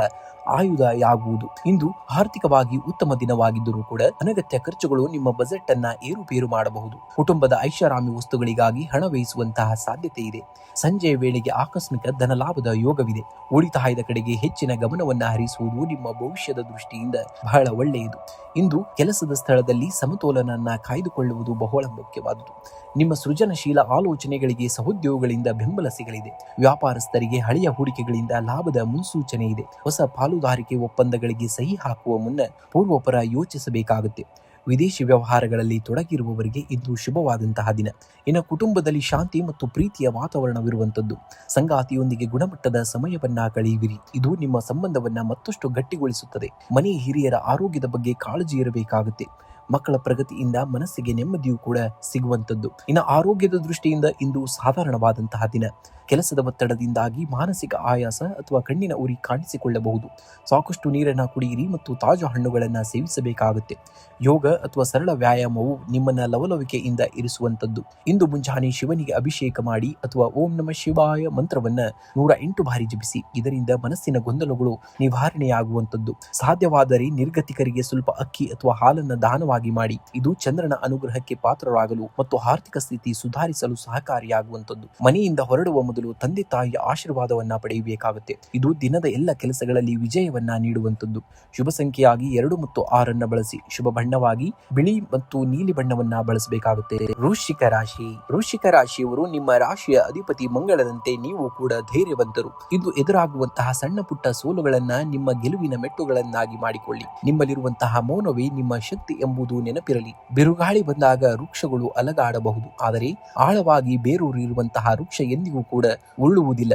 ಆಯುಧವಾಗುವುದು. ಇಂದು ಆರ್ಥಿಕವಾಗಿ ಉತ್ತಮ ದಿನವಾಗಿದ್ದರೂ ಕೂಡ ಅನಗತ್ಯ ಖರ್ಚುಗಳು ನಿಮ್ಮ ಬಜೆಟ್ ಅನ್ನ ಏರುಪೇರು ಮಾಡಬಹುದು. ಕುಟುಂಬದ ಐಷಾರಾಮಿ ವಸ್ತುಗಳಿಗಾಗಿ ಹಣ ವ್ಯಯಿಸುವಂತಹ ಸಾಧ್ಯತೆ ಇದೆ. ಸಂಜೆಯ ವೇಳೆಗೆ ಆಕಸ್ಮಿಕ ಧನಲಾಭದ ಯೋಗವಿದೆ. ಉಳಿತಾಯದ ಕಡೆಗೆ ಹೆಚ್ಚಿನ ಗಮನವನ್ನ ಹರಿಸುವುದು ನಿಮ್ಮ ಭವಿಷ್ಯದ ದೃಷ್ಟಿಯಿಂದ ಬಹಳ ಒಳ್ಳೆಯದು. ಇಂದು ಕೆಲಸದ ಸ್ಥಳದಲ್ಲಿ ಸಮತೋಲನನ್ನ ಕಾಯ್ದುಕೊಳ್ಳುವುದು ಬಹಳ ಮುಖ್ಯವಾದುದು. ನಿಮ್ಮ ಸೃಜನಶೀಲ ಆಲೋಚನೆಗಳಿಗೆ ಸಹೋದ್ಯೋಗಗಳಿಂದ ಬೆಂಬಲ ಸಿಗಲಿದೆ. ವ್ಯಾಪಾರಸ್ಥರಿಗೆ ಹಳೆಯ ಹೂಡಿಕೆಗಳಿಂದ ಲಾಭದ ಮುನ್ಸೂಚನೆ ಇದೆ. ಹೊಸ ಪಾಲುದಾರಿಕೆ ಒಪ್ಪಂದಗಳಿಗೆ ಸಹಿ ಹಾಕುವ ಮುನ್ನ ಪೂರ್ವಪರ ಯೋಚಿಸಬೇಕಾಗುತ್ತೆ. ವಿದೇಶಿ ವ್ಯವಹಾರಗಳಲ್ಲಿ ತೊಡಗಿರುವವರಿಗೆ ಇದು ಶುಭವಾದಂತಹ ದಿನ. ಇನ್ನು ಕುಟುಂಬದಲ್ಲಿ ಶಾಂತಿ ಮತ್ತು ಪ್ರೀತಿಯ ವಾತಾವರಣವಿರುವಂಥದ್ದು. ಸಂಗಾತಿಯೊಂದಿಗೆ ಗುಣಮಟ್ಟದ ಸಮಯವನ್ನ ಕಳೆಯುವಿರಿ. ಇದು ನಿಮ್ಮ ಸಂಬಂಧವನ್ನ ಮತ್ತಷ್ಟು ಗಟ್ಟಿಗೊಳಿಸುತ್ತದೆ. ಮನೆಯ ಹಿರಿಯರ ಆರೋಗ್ಯದ ಬಗ್ಗೆ ಕಾಳಜಿ ಇರಬೇಕಾಗುತ್ತೆ. ಮಕ್ಕಳ ಪ್ರಗತಿಯಿಂದ ಮನಸ್ಸಿಗೆ ನೆಮ್ಮದಿಯೂ ಕೂಡ ಸಿಗುವಂಥದ್ದು. ಇನ್ನು ಆರೋಗ್ಯದ ದೃಷ್ಟಿಯಿಂದ ಇಂದು ಸಾಧಾರಣವಾದಂತಹ ದಿನ. ಕೆಲಸದ ಒತ್ತಡದಿಂದಾಗಿ ಮಾನಸಿಕ ಆಯಾಸ ಅಥವಾ ಕಣ್ಣಿನ ಉರಿ ಕಾಣಿಸಿಕೊಳ್ಳಬಹುದು. ಸಾಕಷ್ಟು ನೀರನ್ನು ಕುಡಿಯಿರಿ ಮತ್ತು ತಾಜಾ ಹಣ್ಣುಗಳನ್ನು ಸೇವಿಸಬೇಕಾಗುತ್ತೆ. ಯೋಗ ಅಥವಾ ಸರಳ ವ್ಯಾಯಾಮವು ನಿಮ್ಮನ್ನ ಲವಲವಿಕೆಯಿಂದ ಇರಿಸುವಂಥದ್ದು. ಇಂದು ಮುಂಜಾನೆ ಶಿವನಿಗೆ ಅಭಿಷೇಕ ಮಾಡಿ ಅಥವಾ ಓಂ ನಮಃ ಶಿವಾಯ ಮಂತ್ರವನ್ನ 108 ಬಾರಿ ಜಪಿಸಿ. ಇದರಿಂದ ಮನಸ್ಸಿನ ಗೊಂದಲಗಳು ನಿವಾರಣೆಯಾಗುವಂಥದ್ದು. ಸಾಧ್ಯವಾದರೆ ನಿರ್ಗತಿಕರಿಗೆ ಸ್ವಲ್ಪ ಅಕ್ಕಿ ಅಥವಾ ಹಾಲನ್ನು ದಾನವಾಗಿ ಮಾಡಿ. ಇದು ಚಂದ್ರನ ಅನುಗ್ರಹಕ್ಕೆ ಪಾತ್ರರಾಗಲು ಮತ್ತು ಆರ್ಥಿಕ ಸ್ಥಿತಿ ಸುಧಾರಿಸಲು ಸಹಕಾರಿಯಾಗುವಂಥದ್ದು. ಮನೆಯಿಂದ ಹೊರಡುವ ಮೊದಲು ತಂದೆ ತಾಯಿಯ ಆಶೀರ್ವಾದವನ್ನ ಪಡೆಯಬೇಕಾಗುತ್ತೆ. ಇದು ದಿನದ ಎಲ್ಲ ಕೆಲಸಗಳಲ್ಲಿ ವಿಜಯವನ್ನ ನೀಡುವಂಥದ್ದು. ಶುಭ ಸಂಖ್ಯೆಯಾಗಿ 2 ಮತ್ತು 6 ಬಳಸಿ. ಶುಭ ಬಣ್ಣವಾಗಿ ಬಿಳಿ ಮತ್ತು ನೀಲಿ ಬಣ್ಣವನ್ನ ಬಳಸಬೇಕಾಗುತ್ತೆ. ವೃಶ್ಚಿಕ ರಾಶಿ. ವೃಶ್ಚಿಕ ರಾಶಿಯವರು ನಿಮ್ಮ ರಾಶಿಯ ಅಧಿಪತಿ ಮಂಗಳದಂತೆ ನೀವು ಕೂಡ ಧೈರ್ಯವಂತರು. ಇಂದು ಎದುರಾಗುವಂತಹ ಸಣ್ಣ ಪುಟ್ಟ ಸೋಲುಗಳನ್ನ ನಿಮ್ಮ ಗೆಲುವಿನ ಮೆಟ್ಟುಗಳನ್ನಾಗಿ ಮಾಡಿಕೊಳ್ಳಿ. ನಿಮ್ಮಲ್ಲಿರುವಂತಹ ಮೌನವೇ ನಿಮ್ಮ ಶಕ್ತಿ ಎಂಬುದು ನೆನಪಿರಲಿ. ಬಿರುಗಾಳಿ ಬಂದಾಗ ವೃಕ್ಷಗಳು ಅಲಗಾಡಬಹುದು, ಆದರೆ ಆಳವಾಗಿ ಬೇರೂರಿರುವಂತಹ ವೃಕ್ಷ ಎಂದಿಗೂ ಕೂಡ ಉರುಳುವುದಿಲ್ಲ.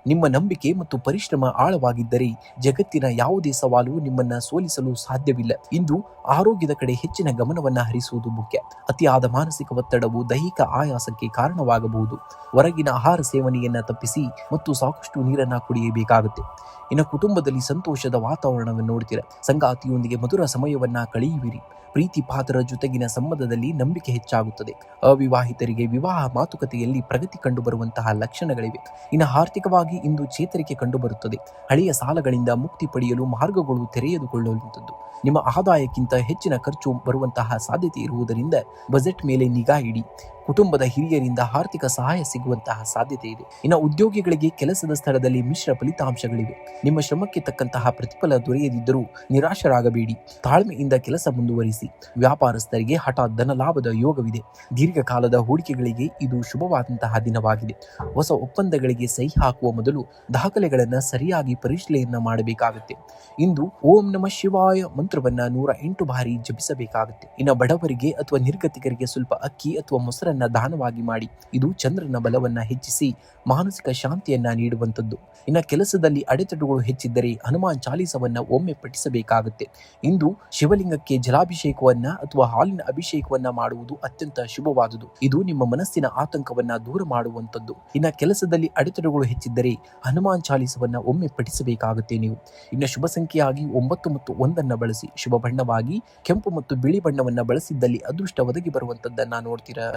ನಿಮ್ಮ ನಂಬಿಕೆ ಮತ್ತು ಪರಿಶ್ರಮ ಆಳವಾಗಿದ್ದರೆ ಜಗತ್ತಿನ ಯಾವುದೇ ಸವಾಲು ನಿಮ್ಮನ್ನ ಸೋಲಿಸಲು ಸಾಧ್ಯವಿಲ್ಲ. ಇಂದು ಆರೋಗ್ಯದ ಕಡೆ ಹೆಚ್ಚಿನ ಗಮನವನ್ನ ಹರಿಸುವುದು ಮುಖ್ಯ. ಅತಿಯಾದ ಮಾನಸಿಕ ಒತ್ತಡವು ದೈಹಿಕ ಆಯಾಸಕ್ಕೆ ಕಾರಣವಾಗಬಹುದು. ಹೊರಗಿನ ಆಹಾರ ಸೇವನೆಯನ್ನ ತಪ್ಪಿಸಿ ಮತ್ತು ಸಾಕಷ್ಟು ನೀರನ್ನ ಕುಡಿಯಬೇಕಾಗುತ್ತೆ. ಇನ್ನು ಕುಟುಂಬದಲ್ಲಿ ಸಂತೋಷದ ವಾತಾವರಣವನ್ನು ನೋಡ್ತೀರ. ಸಂಗಾತಿಯೊಂದಿಗೆ ಮಧುರ ಸಮಯವನ್ನ ಕಳೆಯುವಿರಿ. ಪ್ರೀತಿ ಪಾತ್ರರ ಜೊತೆಗಿನ ಸಂಬಂಧದಲ್ಲಿ ನಂಬಿಕೆ ಹೆಚ್ಚಾಗುತ್ತದೆ. ಅವಿವಾಹಿತರಿಗೆ ವಿವಾಹ ಮಾತುಕತೆಯಲ್ಲಿ ಪ್ರಗತಿ ಕಂಡುಬರುವಂತಹ ಲಕ್ಷಣಗಳಿವೆ. ಇನ್ನು ಆರ್ಥಿಕವಾಗಿ ಇಂದು ಚೇತರಿಕೆ ಕಂಡುಬರುತ್ತದೆ. ಹಳೆಯ ಸಾಲಗಳಿಂದ ಮುಕ್ತಿ ಪಡೆಯಲು ಮಾರ್ಗಗಳು ತೆರೆದುಕೊಳ್ಳುವಂಥದ್ದು. ನಿಮ್ಮ ಆದಾಯಕ್ಕಿಂತ ಹೆಚ್ಚಿನ ಖರ್ಚು ಬರುವಂತಹ ಸಾಧ್ಯತೆ ಇರುವುದರಿಂದ ಬಜೆಟ್ ಮೇಲೆ ನಿಗಾ ಇಡಿ. ಕುಟುಂಬದ ಹಿರಿಯರಿಂದ ಆರ್ಥಿಕ ಸಹಾಯ ಸಿಗುವಂತಹ ಸಾಧ್ಯತೆ ಇದೆ. ಇನ್ನು ಉದ್ಯೋಗಿಗಳಿಗೆ ಕೆಲಸದ ಸ್ಥಳದಲ್ಲಿ ಮಿಶ್ರ ಫಲಿತಾಂಶಗಳಿವೆ. ನಿಮ್ಮ ಶ್ರಮಕ್ಕೆ ತಕ್ಕಂತಹ ಪ್ರತಿಫಲ ದೊರೆಯದಿದ್ದರೂ ನಿರಾಶರಾಗಬೇಡಿ. ತಾಳ್ಮೆಯಿಂದ ಕೆಲಸ ಮುಂದುವರಿಸಿ. ವ್ಯಾಪಾರಸ್ಥರಿಗೆ ಹಠಾತ್ ಧನ ಲಾಭದ ಯೋಗವಿದೆ. ದೀರ್ಘಕಾಲದ ಹೂಡಿಕೆಗಳಿಗೆ ಇದು ಶುಭವಾದಂತಹ ದಿನವಾಗಿದೆ. ಹೊಸ ಒಪ್ಪಂದಗಳಿಗೆ ಸಹಿ ಹಾಕುವ ಮೊದಲು ದಾಖಲೆಗಳನ್ನು ಸರಿಯಾಗಿ ಪರಿಶೀಲನೆ ಮಾಡಬೇಕಾಗುತ್ತೆ. ಇಂದು ಓಂ ನಮಃ ಶಿವಾಯ ಮಂತ್ರವನ್ನ 108 ಬಾರಿ ಜಪಿಸಬೇಕಾಗುತ್ತೆ. ಇನ್ನು ಬಡವರಿಗೆ ಅಥವಾ ನಿರ್ಗತಿಕರಿಗೆ ಸ್ವಲ್ಪ ಅಕ್ಕಿ ಅಥವಾ ಮೊಸರನ್ನ ದಾನವಾಗಿ ಮಾಡಿ. ಇದು ಚಂದ್ರನ ಬಲವನ್ನ ಹೆಚ್ಚಿಸಿ ಮಾನಸಿಕ ಶಾಂತಿಯನ್ನ ನೀಡುವಂಥದ್ದು. ಇನ್ನು ಕೆಲಸದಲ್ಲಿ ಅಡೆತಡೆಗಳು ಹೆಚ್ಚಿದ್ದರೆ ಹನುಮಾನ್ ಚಾಲೀಸವನ್ನ ಒಮ್ಮೆ ಪಠಿಸಬೇಕಾಗುತ್ತೆ. ಇಂದು ಶಿವಲಿಂಗಕ್ಕೆ ಜಲಾಭಿಷೇಕವನ್ನ ಅಥವಾ ಹಾಲಿನ ಅಭಿಷೇಕವನ್ನ ಮಾಡುವುದು ಅತ್ಯಂತ ಶುಭವಾದುದು. ಇದು ನಿಮ್ಮ ಮನಸ್ಸಿನ ಆತಂಕವನ್ನ ದೂರ ಮಾಡುವಂಥದ್ದು. ಇನ್ನು ಕೆಲಸದಲ್ಲಿ ಅಡೆತಡೆಗಳು ಹೆಚ್ಚಿದ್ದರೆ ಹನುಮಾನ್ ಚಾಲೀಸವನ್ನ ಒಮ್ಮೆ ಪಠಿಸಬೇಕಾಗುತ್ತೆ ನೀವು. ಇನ್ನು ಶುಭ ಸಂಖ್ಯೆಯಾಗಿ 9 ಮತ್ತು 1 ಬಳಸಿ. ಶುಭ ಬಣ್ಣವಾಗಿ ಕೆಂಪು ಮತ್ತು ಬಿಳಿ ಬಣ್ಣವನ್ನ ಬಳಸಿದ್ದಲ್ಲಿ ಅದೃಷ್ಟ ಒದಗಿ ಬರುವಂತದ್ದನ್ನ ನೋಡ್ತೀರಾ.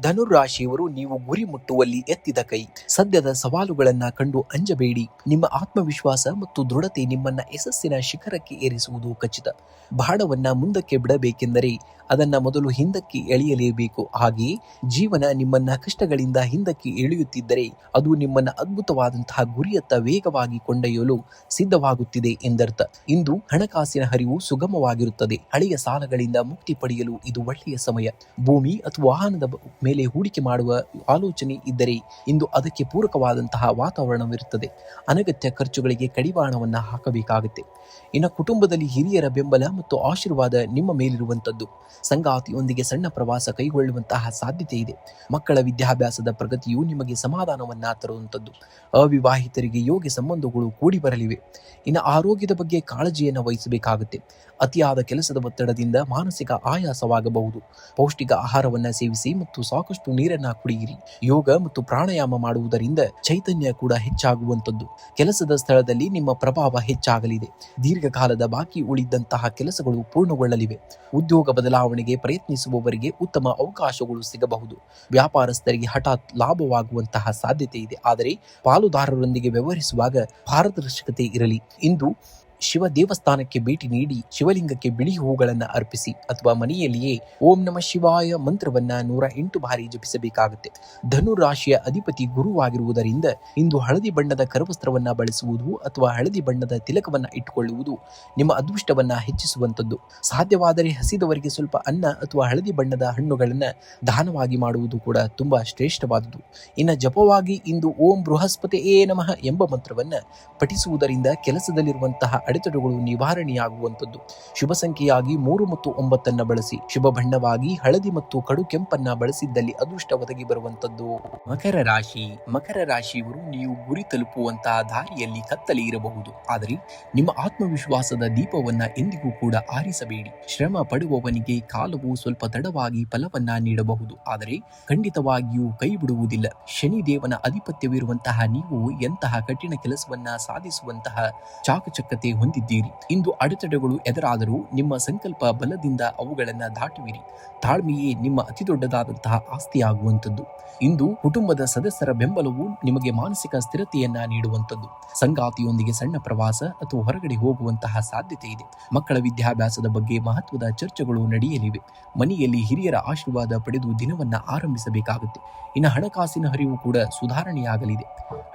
ಧನುರಾಶಿಯವರು ನೀವು ಗುರಿ ಮುಟ್ಟುವಲ್ಲಿ ಎತ್ತಿದ ಕೈ. ಸದ್ಯದ ಸವಾಲುಗಳನ್ನ ಕಂಡು ಅಂಜಬೇಡಿ. ನಿಮ್ಮ ಆತ್ಮವಿಶ್ವಾಸ ಮತ್ತು ದೃಢತೆ ನಿಮ್ಮನ್ನ ಯಶಸ್ಸಿನ ಶಿಖರಕ್ಕೆ ಏರಿಸುವುದು ಖಚಿತ. ಬಾಣವನ್ನ ಮುಂದಕ್ಕೆ ಬಿಡಬೇಕೆಂದರೆ ಅದನ್ನ ಮೊದಲು ಹಿಂದಕ್ಕೆ ಎಳೆಯಲೇಬೇಕು. ಹಾಗೆಯೇ ಜೀವನ ನಿಮ್ಮನ್ನ ಕಷ್ಟಗಳಿಂದ ಹಿಂದಕ್ಕೆ ಎಳೆಯುತ್ತಿದ್ದರೆ ಅದು ನಿಮ್ಮನ್ನ ಅದ್ಭುತವಾದಂತಹ ಗುರಿಯತ್ತ ವೇಗವಾಗಿ ಕೊಂಡೊಯ್ಯಲು ಸಿದ್ಧವಾಗುತ್ತಿದೆ ಎಂದರ್ಥ. ಇಂದು ಹಣಕಾಸಿನ ಹರಿವು ಸುಗಮವಾಗಿರುತ್ತದೆ. ಹಳೆಯ ಸಾಲಗಳಿಂದ ಮುಕ್ತಿ ಪಡೆಯಲು ಇದು ಒಳ್ಳೆಯ ಸಮಯ. ಭೂಮಿ ಅಥವಾ ವಾಹನದ ಮೇಲೆ ಹೂಡಿಕೆ ಮಾಡುವ ಆಲೋಚನೆ ಇದ್ದರೆ ಇಂದು ಅದಕ್ಕೆ ಪೂರಕವಾದಂತಹ ವಾತಾವರಣವಿರುತ್ತದೆ. ಅನಗತ್ಯ ಖರ್ಚುಗಳಿಗೆ ಕಡಿವಾಣವನ್ನ ಹಾಕಬೇಕಾಗುತ್ತೆ. ಇನ್ನು ಕುಟುಂಬದಲ್ಲಿ ಹಿರಿಯರ ಬೆಂಬಲ ಮತ್ತು ಆಶೀರ್ವಾದ ನಿಮ್ಮ ಮೇಲಿರುವಂತದ್ದು. ಸಂಗಾತಿಯೊಂದಿಗೆ ಸಣ್ಣ ಪ್ರವಾಸ ಕೈಗೊಳ್ಳುವಂತಹ ಸಾಧ್ಯತೆ ಇದೆ. ಮಕ್ಕಳ ವಿದ್ಯಾಭ್ಯಾಸದ ಪ್ರಗತಿಯು ನಿಮಗೆ ಸಮಾಧಾನವನ್ನ ತರುವಂತದ್ದು. ಅವಿವಾಹಿತರಿಗೆ ಯೋಗ್ಯ ಸಂಬಂಧಗಳು ಕೂಡಿ ಬರಲಿವೆ. ಇನ್ನು ಆರೋಗ್ಯದ ಬಗ್ಗೆ ಕಾಳಜಿಯನ್ನು ವಹಿಸಬೇಕಾಗುತ್ತೆ. ಅತಿಯಾದ ಕೆಲಸದ ಒತ್ತಡದಿಂದ ಮಾನಸಿಕ ಆಯಾಸವಾಗಬಹುದು. ಪೌಷ್ಟಿಕ ಆಹಾರವನ್ನ ಸೇವಿಸಿ ಮತ್ತು ಸಾಕಷ್ಟು ನೀರನ್ನ ಕುಡಿಯಿರಿ. ಯೋಗ ಮತ್ತು ಪ್ರಾಣಾಯಾಮ ಮಾಡುವುದರಿಂದ ಚೈತನ್ಯ ಕೂಡ ಹೆಚ್ಚಾಗುವಂಥದ್ದು. ಕೆಲಸದ ಸ್ಥಳದಲ್ಲಿ ನಿಮ್ಮ ಪ್ರಭಾವ ಹೆಚ್ಚಾಗಲಿದೆ. ದೀರ್ಘಕಾಲದ ಬಾಕಿ ಉಳಿದಂತಹ ಕೆಲಸಗಳು ಪೂರ್ಣಗೊಳ್ಳಲಿವೆ. ಉದ್ಯೋಗ ಬದಲಾವಣೆಗೆ ಪ್ರಯತ್ನಿಸುವವರಿಗೆ ಉತ್ತಮ ಅವಕಾಶಗಳು ಸಿಗಬಹುದು. ವ್ಯಾಪಾರಸ್ಥರಿಗೆ ಹಠಾತ್ ಲಾಭವಾಗುವಂತಹ ಸಾಧ್ಯತೆ ಇದೆ. ಆದರೆ ಪಾಲುದಾರರೊಂದಿಗೆ ವ್ಯವಹರಿಸುವಾಗ ಪಾರದರ್ಶಕತೆ ಇರಲಿ. ಇಂದು ಶಿವ ದೇವಸ್ಥಾನಕ್ಕೆ ಭೇಟಿ ನೀಡಿ ಶಿವಲಿಂಗಕ್ಕೆ ಬಿಳಿ ಹೂಗಳನ್ನು ಅರ್ಪಿಸಿ ಅಥವಾ ಮನೆಯಲ್ಲಿಯೇ ಓಂ ನಮಃ ಶಿವಾಯ ಮಂತ್ರವನ್ನ 108 ಬಾರಿ ಜಪಿಸಬೇಕಾಗುತ್ತೆ. ಧನು ರಾಶಿಯ ಅಧಿಪತಿ ಗುರುವಾಗಿರುವುದರಿಂದ ಇಂದು ಹಳದಿ ಬಣ್ಣದ ಕರವಸ್ತ್ರವನ್ನ ಬಳಸುವುದು ಅಥವಾ ಹಳದಿ ಬಣ್ಣದ ತಿಲಕವನ್ನ ಇಟ್ಟುಕೊಳ್ಳುವುದು ನಿಮ್ಮ ಅದೃಷ್ಟವನ್ನ ಹೆಚ್ಚಿಸುವಂಥದ್ದು. ಸಾಧ್ಯವಾದರೆ ಹಸಿದವರಿಗೆ ಸ್ವಲ್ಪ ಅನ್ನ ಅಥವಾ ಹಳದಿ ಬಣ್ಣದ ಹಣ್ಣುಗಳನ್ನ ದಾನವಾಗಿ ಮಾಡುವುದು ಕೂಡ ತುಂಬಾ ಶ್ರೇಷ್ಠವಾದುದು. ಇನ್ನು ಜಪವಾಗಿ ಇಂದು ಓಂ ಬೃಹಸ್ಪತಿಯೇ ನಮಃ ಎಂಬ ಮಂತ್ರವನ್ನ ಪಠಿಸುವುದರಿಂದ ಕೆಲಸದಲ್ಲಿರುವಂತಹ ಅಡೆತಡೆಗಳು ನಿವಾರಣೆಯಾಗುವಂಥದ್ದು. ಶುಭ ಸಂಖ್ಯೆಯಾಗಿ 3 ಮತ್ತು 9 ಬಳಸಿ. ಶುಭ ಬಣ್ಣವಾಗಿ ಹಳದಿ ಮತ್ತು ಕಡು ಕೆಂಪನ್ನ ಬಳಸಿದ್ದಲ್ಲಿ ಅದೃಷ್ಟ ಒದಗಿ ಬರುವಂಥದ್ದು. ಮಕರ ರಾಶಿಯವರು ನೀವು ಗುರಿ ತಲುಪುವಂತಹ ದಾರಿಯಲ್ಲಿ ಕತ್ತಲೆ ಇರಬಹುದು. ಆದರೆ ನಿಮ್ಮ ಆತ್ಮವಿಶ್ವಾಸದ ದೀಪವನ್ನ ಎಂದಿಗೂ ಕೂಡ ಆರಿಸಬೇಡಿ. ಶ್ರಮ ಪಡುವವನಿಗೆ ಕಾಲವು ಸ್ವಲ್ಪ ತಡವಾಗಿ ಫಲವನ್ನ ನೀಡಬಹುದು, ಆದರೆ ಖಂಡಿತವಾಗಿಯೂ ಕೈ ಬಿಡುವುದಿಲ್ಲ. ಶನಿದೇವನ ಅಧಿಪತ್ಯವಿರುವಂತಹ ನೀವು ಎಂತಹ ಕಠಿಣ ಕೆಲಸವನ್ನ ಸಾಧಿಸುವಂತಹ ಚಾಕಚಕ್ಯತೆ ಹೊಂದಿದ್ದೀರಿ. ಇಂದು ಅಡೆತಡೆಗಳು ಎದುರಾದರೂ ನಿಮ್ಮ ಸಂಕಲ್ಪ ಬಲದಿಂದ ಅವುಗಳನ್ನ ದಾಟುವಿರಿ. ತಾಳ್ಮೆಯೇ ನಿಮ್ಮ ಅತಿ ದೊಡ್ಡದಾದಂತಹ ಆಸ್ತಿಯಾಗುವಂಥದ್ದು. ಇಂದು ಕುಟುಂಬದ ಸದಸ್ಯರ ಬೆಂಬಲವು ನಿಮಗೆ ಮಾನಸಿಕ ಸ್ಥಿರತೆಯನ್ನ ನೀಡುವಂಥದ್ದು. ಸಂಗಾತಿಯೊಂದಿಗೆ ಸಣ್ಣ ಪ್ರವಾಸ ಅಥವಾ ಹೊರಗಡೆ ಹೋಗುವಂತಹ ಸಾಧ್ಯತೆ ಇದೆ. ಮಕ್ಕಳ ವಿದ್ಯಾಭ್ಯಾಸದ ಬಗ್ಗೆ ಮಹತ್ವದ ಚರ್ಚೆಗಳು ನಡೆಯಲಿವೆ. ಮನೆಯಲ್ಲಿ ಹಿರಿಯರ ಆಶೀರ್ವಾದ ಪಡೆದು ದಿನವನ್ನ ಆರಂಭಿಸಬೇಕಾಗುತ್ತೆ. ಇನ್ನು ಹಣಕಾಸಿನ ಹರಿವು ಕೂಡ ಸುಧಾರಣೆಯಾಗಲಿದೆ.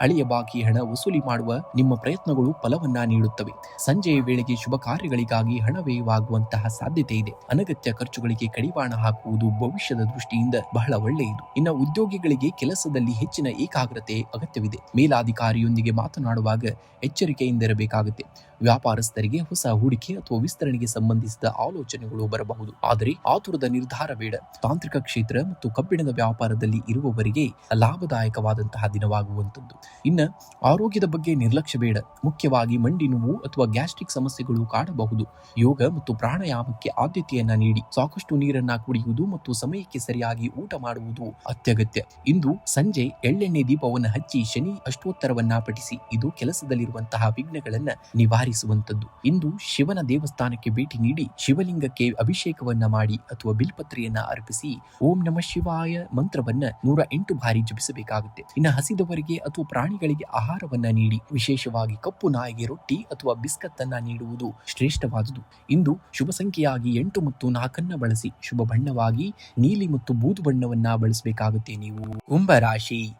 ಹಳೆಯ ಬಾಕಿ ಹಣ ವಸೂಲಿ ಮಾಡುವ ನಿಮ್ಮ ಪ್ರಯತ್ನಗಳು ಫಲವನ್ನ ನೀಡುತ್ತವೆ. ಸಂಜೆಯ ವೇಳೆಗೆ ಶುಭ ಕಾರ್ಯಗಳಿಗಾಗಿ ಹಣ ವ್ಯಯವಾಗುವಂತಹ ಸಾಧ್ಯತೆ ಇದೆ. ಅನಗತ್ಯ ಖರ್ಚುಗಳಿಗೆ ಕಡಿವಾಣ ಹಾಕುವುದು ಭವಿಷ್ಯದ ದೃಷ್ಟಿಯಿಂದ ಬಹಳ ಒಳ್ಳೆಯದು. ಇನ್ನು ಉದ್ಯೋಗಿಗಳಿಗೆ ಕೆಲಸದಲ್ಲಿ ಹೆಚ್ಚಿನ ಏಕಾಗ್ರತೆ ಅಗತ್ಯವಿದೆ. ಮೇಲಾಧಿಕಾರಿಯೊಂದಿಗೆ ಮಾತನಾಡುವಾಗ ಎಚ್ಚರಿಕೆಯಿಂದಿರಬೇಕಾಗುತ್ತೆ. ವ್ಯಾಪಾರಸ್ಥರಿಗೆ ಹೊಸ ಹೂಡಿಕೆ ಅಥವಾ ವಿಸ್ತರಣೆಗೆ ಸಂಬಂಧಿಸಿದ ಆಲೋಚನೆಗಳು ಬರಬಹುದು, ಆದರೆ ಆತುರದ ನಿರ್ಧಾರ ಬೇಡ. ತಾಂತ್ರಿಕ ಕ್ಷೇತ್ರ ಮತ್ತು ಕಬ್ಬಿಣದ ವ್ಯಾಪಾರದಲ್ಲಿ ಇರುವವರಿಗೆ ಲಾಭದಾಯಕವಾದಂತಹ ದಿನವಾಗುವಂತದ್ದು. ಇನ್ನು ಆರೋಗ್ಯದ ಬಗ್ಗೆ ನಿರ್ಲಕ್ಷ್ಯ ಬೇಡ. ಮುಖ್ಯವಾಗಿ ಮಂಡಿ ನೋವು ಅಥವಾ ಗ್ಯಾಸ್ಟ್ರಿಕ್ ಸಮಸ್ಯೆಗಳು ಕಾಡಬಹುದು. ಯೋಗ ಮತ್ತು ಪ್ರಾಣಾಯಾಮಕ್ಕೆ ಆದ್ಯತೆಯನ್ನ ನೀಡಿ. ಸಾಕಷ್ಟು ನೀರನ್ನ ಕುಡಿಯುವುದು ಮತ್ತು ಸಮಯಕ್ಕೆ ಸರಿಯಾಗಿ ಊಟ ಮಾಡುವುದು ಅತ್ಯಗತ್ಯ. ಇಂದು ಸಂಜೆ ಎಳ್ಳೆಣ್ಣೆ ದೀಪವನ್ನು ಹಚ್ಚಿ ಶನಿ ಅಷ್ಟೋತ್ತರವನ್ನ ಪಠಿಸಿ. ಇದು ಕೆಲಸದಲ್ಲಿರುವಂತಹ ವಿಘ್ನಗಳನ್ನ ನಿವಾರಿಸುವಂತದ್ದು. ಇಂದು ಶಿವನ ದೇವಸ್ಥಾನಕ್ಕೆ ಭೇಟಿ ನೀಡಿ ಶಿವಲಿಂಗಕ್ಕೆ ಅಭಿಷೇಕವನ್ನ ಮಾಡಿ ಅಥವಾ ಬಿಲ್ಪತ್ರೆಯನ್ನ ಅರ್ಪಿಸಿ ಓಂ ನಮಃ ಶಿವಾಯ ಮಂತ್ರವನ್ನ 108 ಬಾರಿ ಜಪಿಸಬೇಕಾಗುತ್ತೆ. ಇನ್ನು ಹಸಿದವರಿಗೆ ಅಥವಾ ಪ್ರಾಣಿಗಳಿಗೆ ಆಹಾರವನ್ನ ನೀಡಿ. ವಿಶೇಷವಾಗಿ ಕಪ್ಪು ನಾಯಿಗೆ ರೊಟ್ಟಿ ಅಥವಾ ಬಿಸ್ಕತ್ ಅನ್ನ ನೀಡುವುದು ಶ್ರೇಷ್ಠವಾದುದು. ಇಂದು ಶುಭ ಸಂಖ್ಯೆಯಾಗಿ 8 ಮತ್ತು 4 ಬಳಸಿ. ಶುಭ ಬಣ್ಣವಾಗಿ ನೀಲಿ ಮತ್ತು ಬೂದು ಬಣ್ಣವನ್ನ ಬಳಸಬೇಕಾಗುತ್ತೆ. ನೀವು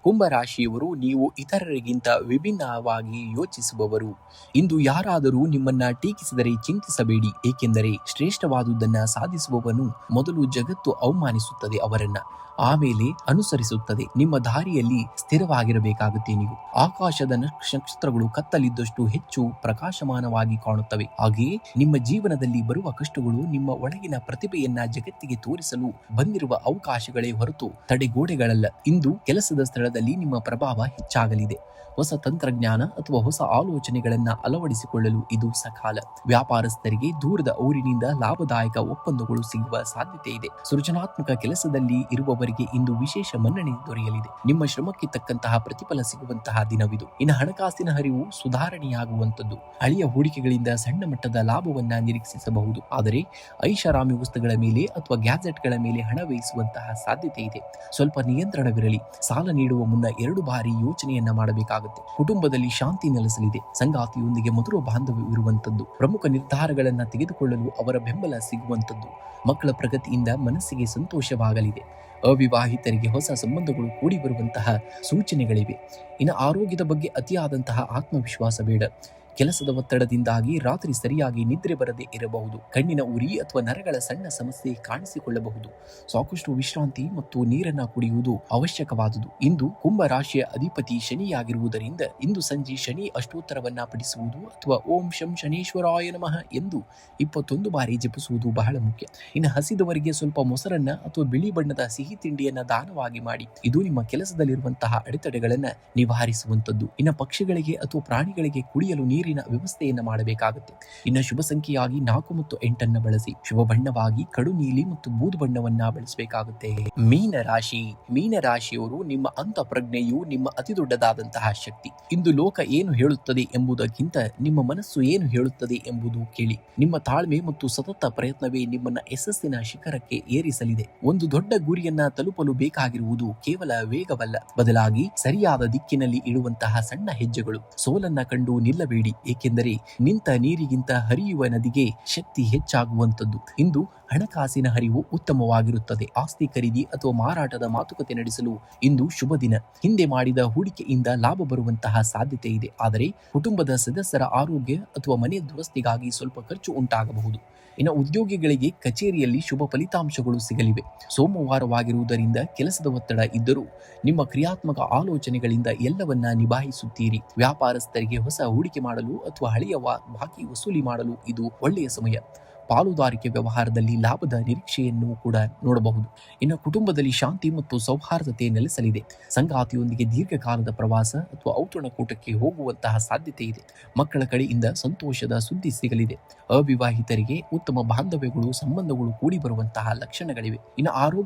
ಕುಂಭರಾಶಿಯವರು ನೀವು ಇತರರಿಗಿಂತ ವಿಭಿನ್ನವಾಗಿ ಯೋಚಿಸುವವರು. ಇಂದು ಯಾರಾದರೂ ನಿಮ್ಮನ್ನ ಟೀಕಿಸಿದರೆ ಚಿಂತಿಸಬೇಡಿ, ಏಕೆಂದರೆ ಶ್ರೇಷ್ಠವಾದುದನ್ನ ಸಾಧಿಸುವವನು ಮೊದಲು ಜಗತ್ತು ಅವಮಾನಿಸುತ್ತದೆ, ಅವರನ್ನ ಆಮೇಲೆ ಅನುಸರಿಸುತ್ತದೆ. ನಿಮ್ಮ ದಾರಿಯಲ್ಲಿ ಸ್ಥಿರವಾಗಿರಬೇಕಾಗುತ್ತೆ. ನೀವು ಆಕಾಶದ ನಕ್ಷತ್ರಗಳು ಕತ್ತಲಿದ್ದಷ್ಟು ಹೆಚ್ಚು ಪ್ರಕಾಶಮಾನವಾಗಿ ಕಾಣುತ್ತವೆ. ಹಾಗೆಯೇ ನಿಮ್ಮ ಜೀವನದಲ್ಲಿ ಬರುವ ಕಷ್ಟಗಳು ನಿಮ್ಮ ಒಳಗಿನ ಪ್ರತಿಭೆಯನ್ನ ಜಗತ್ತಿಗೆ ತೋರಿಸಲು ಬಂದಿರುವ ಅವಕಾಶಗಳೇ ಹೊರತು ತಡೆಗೋಡೆಗಳಲ್ಲ. ಇಂದು ಕೆಲಸದ ಸ್ಥಳದಲ್ಲಿ ನಿಮ್ಮ ಪ್ರಭಾವ ಹೆಚ್ಚಾಗಲಿದೆ. ಹೊಸ ತಂತ್ರಜ್ಞಾನ ಅಥವಾ ಹೊಸ ಆಲೋಚನೆಗಳನ್ನ ಅಳವಡಿಸಿಕೊಳ್ಳಲು ಇದು ಸಕಾಲ. ವ್ಯಾಪಾರಸ್ಥರಿಗೆ ದೂರದ ಊರಿನಿಂದ ಲಾಭದಾಯಕ ಒಪ್ಪಂದಗಳು ಸಿಗುವ ಸಾಧ್ಯತೆ ಇದೆ. ಸೃಜನಾತ್ಮಕ ಕೆಲಸದಲ್ಲಿ ಇರುವವರಿಗೆ ಇಂದು ವಿಶೇಷ ಮನ್ನಣೆ ದೊರೆಯಲಿದೆ. ನಿಮ್ಮ ಶ್ರಮಕ್ಕೆ ತಕ್ಕಂತಹ ಪ್ರತಿಫಲ ಸಿಗುವಂತಹ ದಿನವಿದು. ಇನ್ನು ಹಣಕಾಸಿನ ಹರಿವು ಸುಧಾರಣೆಯಾಗುವಂತದ್ದು. ಹಳೆಯ ಹೂಡಿಕೆಗಳಿಂದ ಸಣ್ಣ ಮಟ್ಟದ ಲಾಭವನ್ನ ನಿರೀಕ್ಷಿಸಬಹುದು, ಆದರೆ ಐಷಾರಾಮಿ ವಸ್ತುಗಳ ಮೇಲೆ ಅಥವಾ ಗ್ಯಾಜೆಟ್ಗಳ ಮೇಲೆ ಹಣ ವ್ಯಯಿಸುವಂತಹ ಸಾಧ್ಯತೆ ಇದೆ. ಸ್ವಲ್ಪ ನಿಯಂತ್ರಣವಿರಲಿ. ಸಾಲ ನೀಡುವ ಮುನ್ನ 2 ಬಾರಿ ಯೋಚನೆಯನ್ನ ಮಾಡಬೇಕಾಗುತ್ತೆ. ಕುಟುಂಬದಲ್ಲಿ ಶಾಂತಿ ನೆಲೆಸಲಿದೆ. ಸಂಗಾತಿಯೊಂದಿಗೆ ಮಧುರ ಬಾಂಧವ್ಯವಿರುವಂತದ್ದು. ಪ್ರಮುಖ ನಿರ್ಧಾರಗಳನ್ನ ತೆಗೆದುಕೊಳ್ಳಲು ಅವರ ಬೆಂಬಲ ಸಿಗುವಂತದ್ದು. ಮಕ್ಕಳ ಪ್ರಗತಿಯಿಂದ ಮನಸ್ಸಿಗೆ ಸಂತೋಷವಾಗಲಿದೆ. ಅವಿವಾಹಿತರಿಗೆ ಹೊಸ ಸಂಬಂಧಗಳು ಕೂಡಿ ಬರುವಂತಹ ಸೂಚನೆಗಳಿವೆ. ಇನ್ನು ಆರೋಗ್ಯದ ಬಗ್ಗೆ ಅತಿಯಾದಂತಹ ಆತ್ಮವಿಶ್ವಾಸ ಬೇಡ. ಕೆಲಸದ ಒತ್ತಡದಿಂದಾಗಿ ರಾತ್ರಿ ಸರಿಯಾಗಿ ನಿದ್ರೆ ಬರದೇ ಇರಬಹುದು. ಕಣ್ಣಿನ ಉರಿ ಅಥವಾ ನರಗಳ ಸಣ್ಣ ಸಮಸ್ಯೆ ಕಾಣಿಸಿಕೊಳ್ಳಬಹುದು. ಸಾಕಷ್ಟು ವಿಶ್ರಾಂತಿ ಮತ್ತು ನೀರನ್ನ ಕುಡಿಯುವುದು ಅವಶ್ಯಕವಾದುದು. ಇಂದು ಕುಂಭ ರಾಶಿಯ ಅಧಿಪತಿ ಶನಿಯಾಗಿರುವುದರಿಂದ ಇಂದು ಸಂಜೆ ಶನಿ ಅಷ್ಟೋತ್ತರವನ್ನ ಪಠಿಸುವುದು ಅಥವಾ ಓಂ ಶಂ ಶನೇಶ್ವರಾಯ ನಮಃ ಎಂದು 21 ಬಾರಿ ಜಪಿಸುವುದು ಬಹಳ ಮುಖ್ಯ. ಇನ್ನು ಹಸಿದವರಿಗೆ ಸ್ವಲ್ಪ ಮೊಸರನ್ನ ಅಥವಾ ಬಿಳಿ ಬಣ್ಣದ ಸಿಹಿ ತಿಂಡಿಯನ್ನ ದಾನವಾಗಿ ಮಾಡಿ. ಇದು ನಿಮ್ಮ ಕೆಲಸದಲ್ಲಿರುವಂತಹ ಅಡೆತಡೆಗಳನ್ನ ನಿವಾರಿಸುವಂತದ್ದು. ಇನ್ನು ಪಕ್ಷಿಗಳಿಗೆ ಅಥವಾ ಪ್ರಾಣಿಗಳಿಗೆ ಕುಡಿಯಲು ನೀರಿನ ವ್ಯವಸ್ಥೆಯನ್ನ ಮಾಡಬೇಕಾಗುತ್ತೆ. ಇನ್ನು ಶುಭ ಸಂಖ್ಯೆಯಾಗಿ 4 ಮತ್ತು 8 ಬಳಸಿ. ಶುಭ ಬಣ್ಣವಾಗಿ ಕಡು ನೀಲಿ ಮತ್ತು ಬೂದು ಬಣ್ಣವನ್ನ ಬಳಸಬೇಕಾಗುತ್ತೆ. ಮೀನರಾಶಿಯವರು ನಿಮ್ಮ ಅಂತಃಪ್ರಜ್ಞೆಯು ನಿಮ್ಮ ಅತಿ ದೊಡ್ಡದಾದಂತಹ ಶಕ್ತಿ. ಇಂದು ಲೋಕ ಏನು ಹೇಳುತ್ತದೆ ಎಂಬುದಕ್ಕಿಂತ ನಿಮ್ಮ ಮನಸ್ಸು ಏನು ಹೇಳುತ್ತದೆ ಎಂಬುದು ಕೇಳಿ. ನಿಮ್ಮ ತಾಳ್ಮೆ ಮತ್ತು ಸತತ ಪ್ರಯತ್ನವೇ ನಿಮ್ಮನ್ನ ಯಶಸ್ಸಿನ ಶಿಖರಕ್ಕೆ ಏರಿಸಲಿದೆ. ಒಂದು ದೊಡ್ಡ ಗುರಿಯನ್ನ ತಲುಪಲು ಬೇಕಾಗಿರುವುದು ಕೇವಲ ವೇಗವಲ್ಲ, ಬದಲಾಗಿ ಸರಿಯಾದ ದಿಕ್ಕಿನಲ್ಲಿ ಇಡುವಂತಹ ಸಣ್ಣ ಹೆಜ್ಜೆಗಳು. ಸೋಲನ್ನ ಕಂಡು ನಿಲ್ಲಬೇಡಿ, ಏಕೆಂದರೆ ನಿಂತ ನೀರಿಗಿಂತ ಹರಿಯುವ ನದಿಗೆ ಶಕ್ತಿ ಹೆಚ್ಚಾಗುವಂತದ್ದು. ಇಂದು ಹಣಕಾಸಿನ ಹರಿವು ಉತ್ತಮವಾಗಿರುತ್ತದೆ. ಆಸ್ತಿ ಖರೀದಿ ಅಥವಾ ಮಾರಾಟದ ಮಾತುಕತೆ ನಡೆಸಲು ಇಂದು ಶುಭ ದಿನ. ಹಿಂದೆ ಮಾಡಿದ ಹೂಡಿಕೆಯಿಂದ ಲಾಭ ಬರುವಂತಹ ಸಾಧ್ಯತೆ ಇದೆ, ಆದರೆ ಕುಟುಂಬದ ಸದಸ್ಯರ ಆರೋಗ್ಯ ಅಥವಾ ಮನೆ ದುರಸ್ತಿಗಾಗಿ ಸ್ವಲ್ಪ ಖರ್ಚು ಉಂಟಾಗಬಹುದು. ಇನ್ನು ಉದ್ಯೋಗಿಗಳಿಗೆ ಕಚೇರಿಯಲ್ಲಿ ಶುಭ ಫಲಿತಾಂಶಗಳು ಸಿಗಲಿವೆ. ಸೋಮವಾರವಾಗಿರುವುದರಿಂದ ಕೆಲಸದ ಒತ್ತಡ ಇದ್ದರೂ ನಿಮ್ಮ ಕ್ರಿಯಾತ್ಮಕ ಆಲೋಚನೆಗಳಿಂದ ಎಲ್ಲವನ್ನ ನಿಭಾಯಿಸುತ್ತೀರಿ. ವ್ಯಾಪಾರಸ್ಥರಿಗೆ ಹೊಸ ಹೂಡಿಕೆ ಮಾಡಲು ಅಥವಾ ಹಳೆಯ ಬಾಕಿ ವಸೂಲಿ ಮಾಡಲು ಇದು ಒಳ್ಳೆಯ ಸಮಯ. ಪಾಲುದಾರಿಕೆ ವ್ಯವಹಾರದಲ್ಲಿ ಲಾಭದ ನಿರೀಕ್ಷೆಯನ್ನು ಕೂಡ ನೋಡಬಹುದು. ಇನ್ನು ಕುಟುಂಬದಲ್ಲಿ ಶಾಂತಿ ಮತ್ತು ಸೌಹಾರ್ದತೆ ನೆಲೆಸಲಿದೆ. ಸಂಗಾತಿಯೊಂದಿಗೆ ದೀರ್ಘಕಾಲದ ಪ್ರವಾಸ ಅಥವಾ ಔತಣಕೂಟಕ್ಕೆ ಹೋಗುವಂತಹ ಸಾಧ್ಯತೆ ಇದೆ. ಮಕ್ಕಳ ಕಡೆಯಿಂದ ಸಂತೋಷದ ಸುದ್ದಿ ಸಿಗಲಿದೆ. ಅವಿವಾಹಿತರಿಗೆ ಉತ್ತಮ ಬಾಂಧವ್ಯಗಳು ಸಂಬಂಧಗಳು ಕೂಡಿ ಬರುವಂತಹ ಲಕ್ಷಣಗಳಿವೆ. ಇನ್ನು ಆರೋಗ್ಯ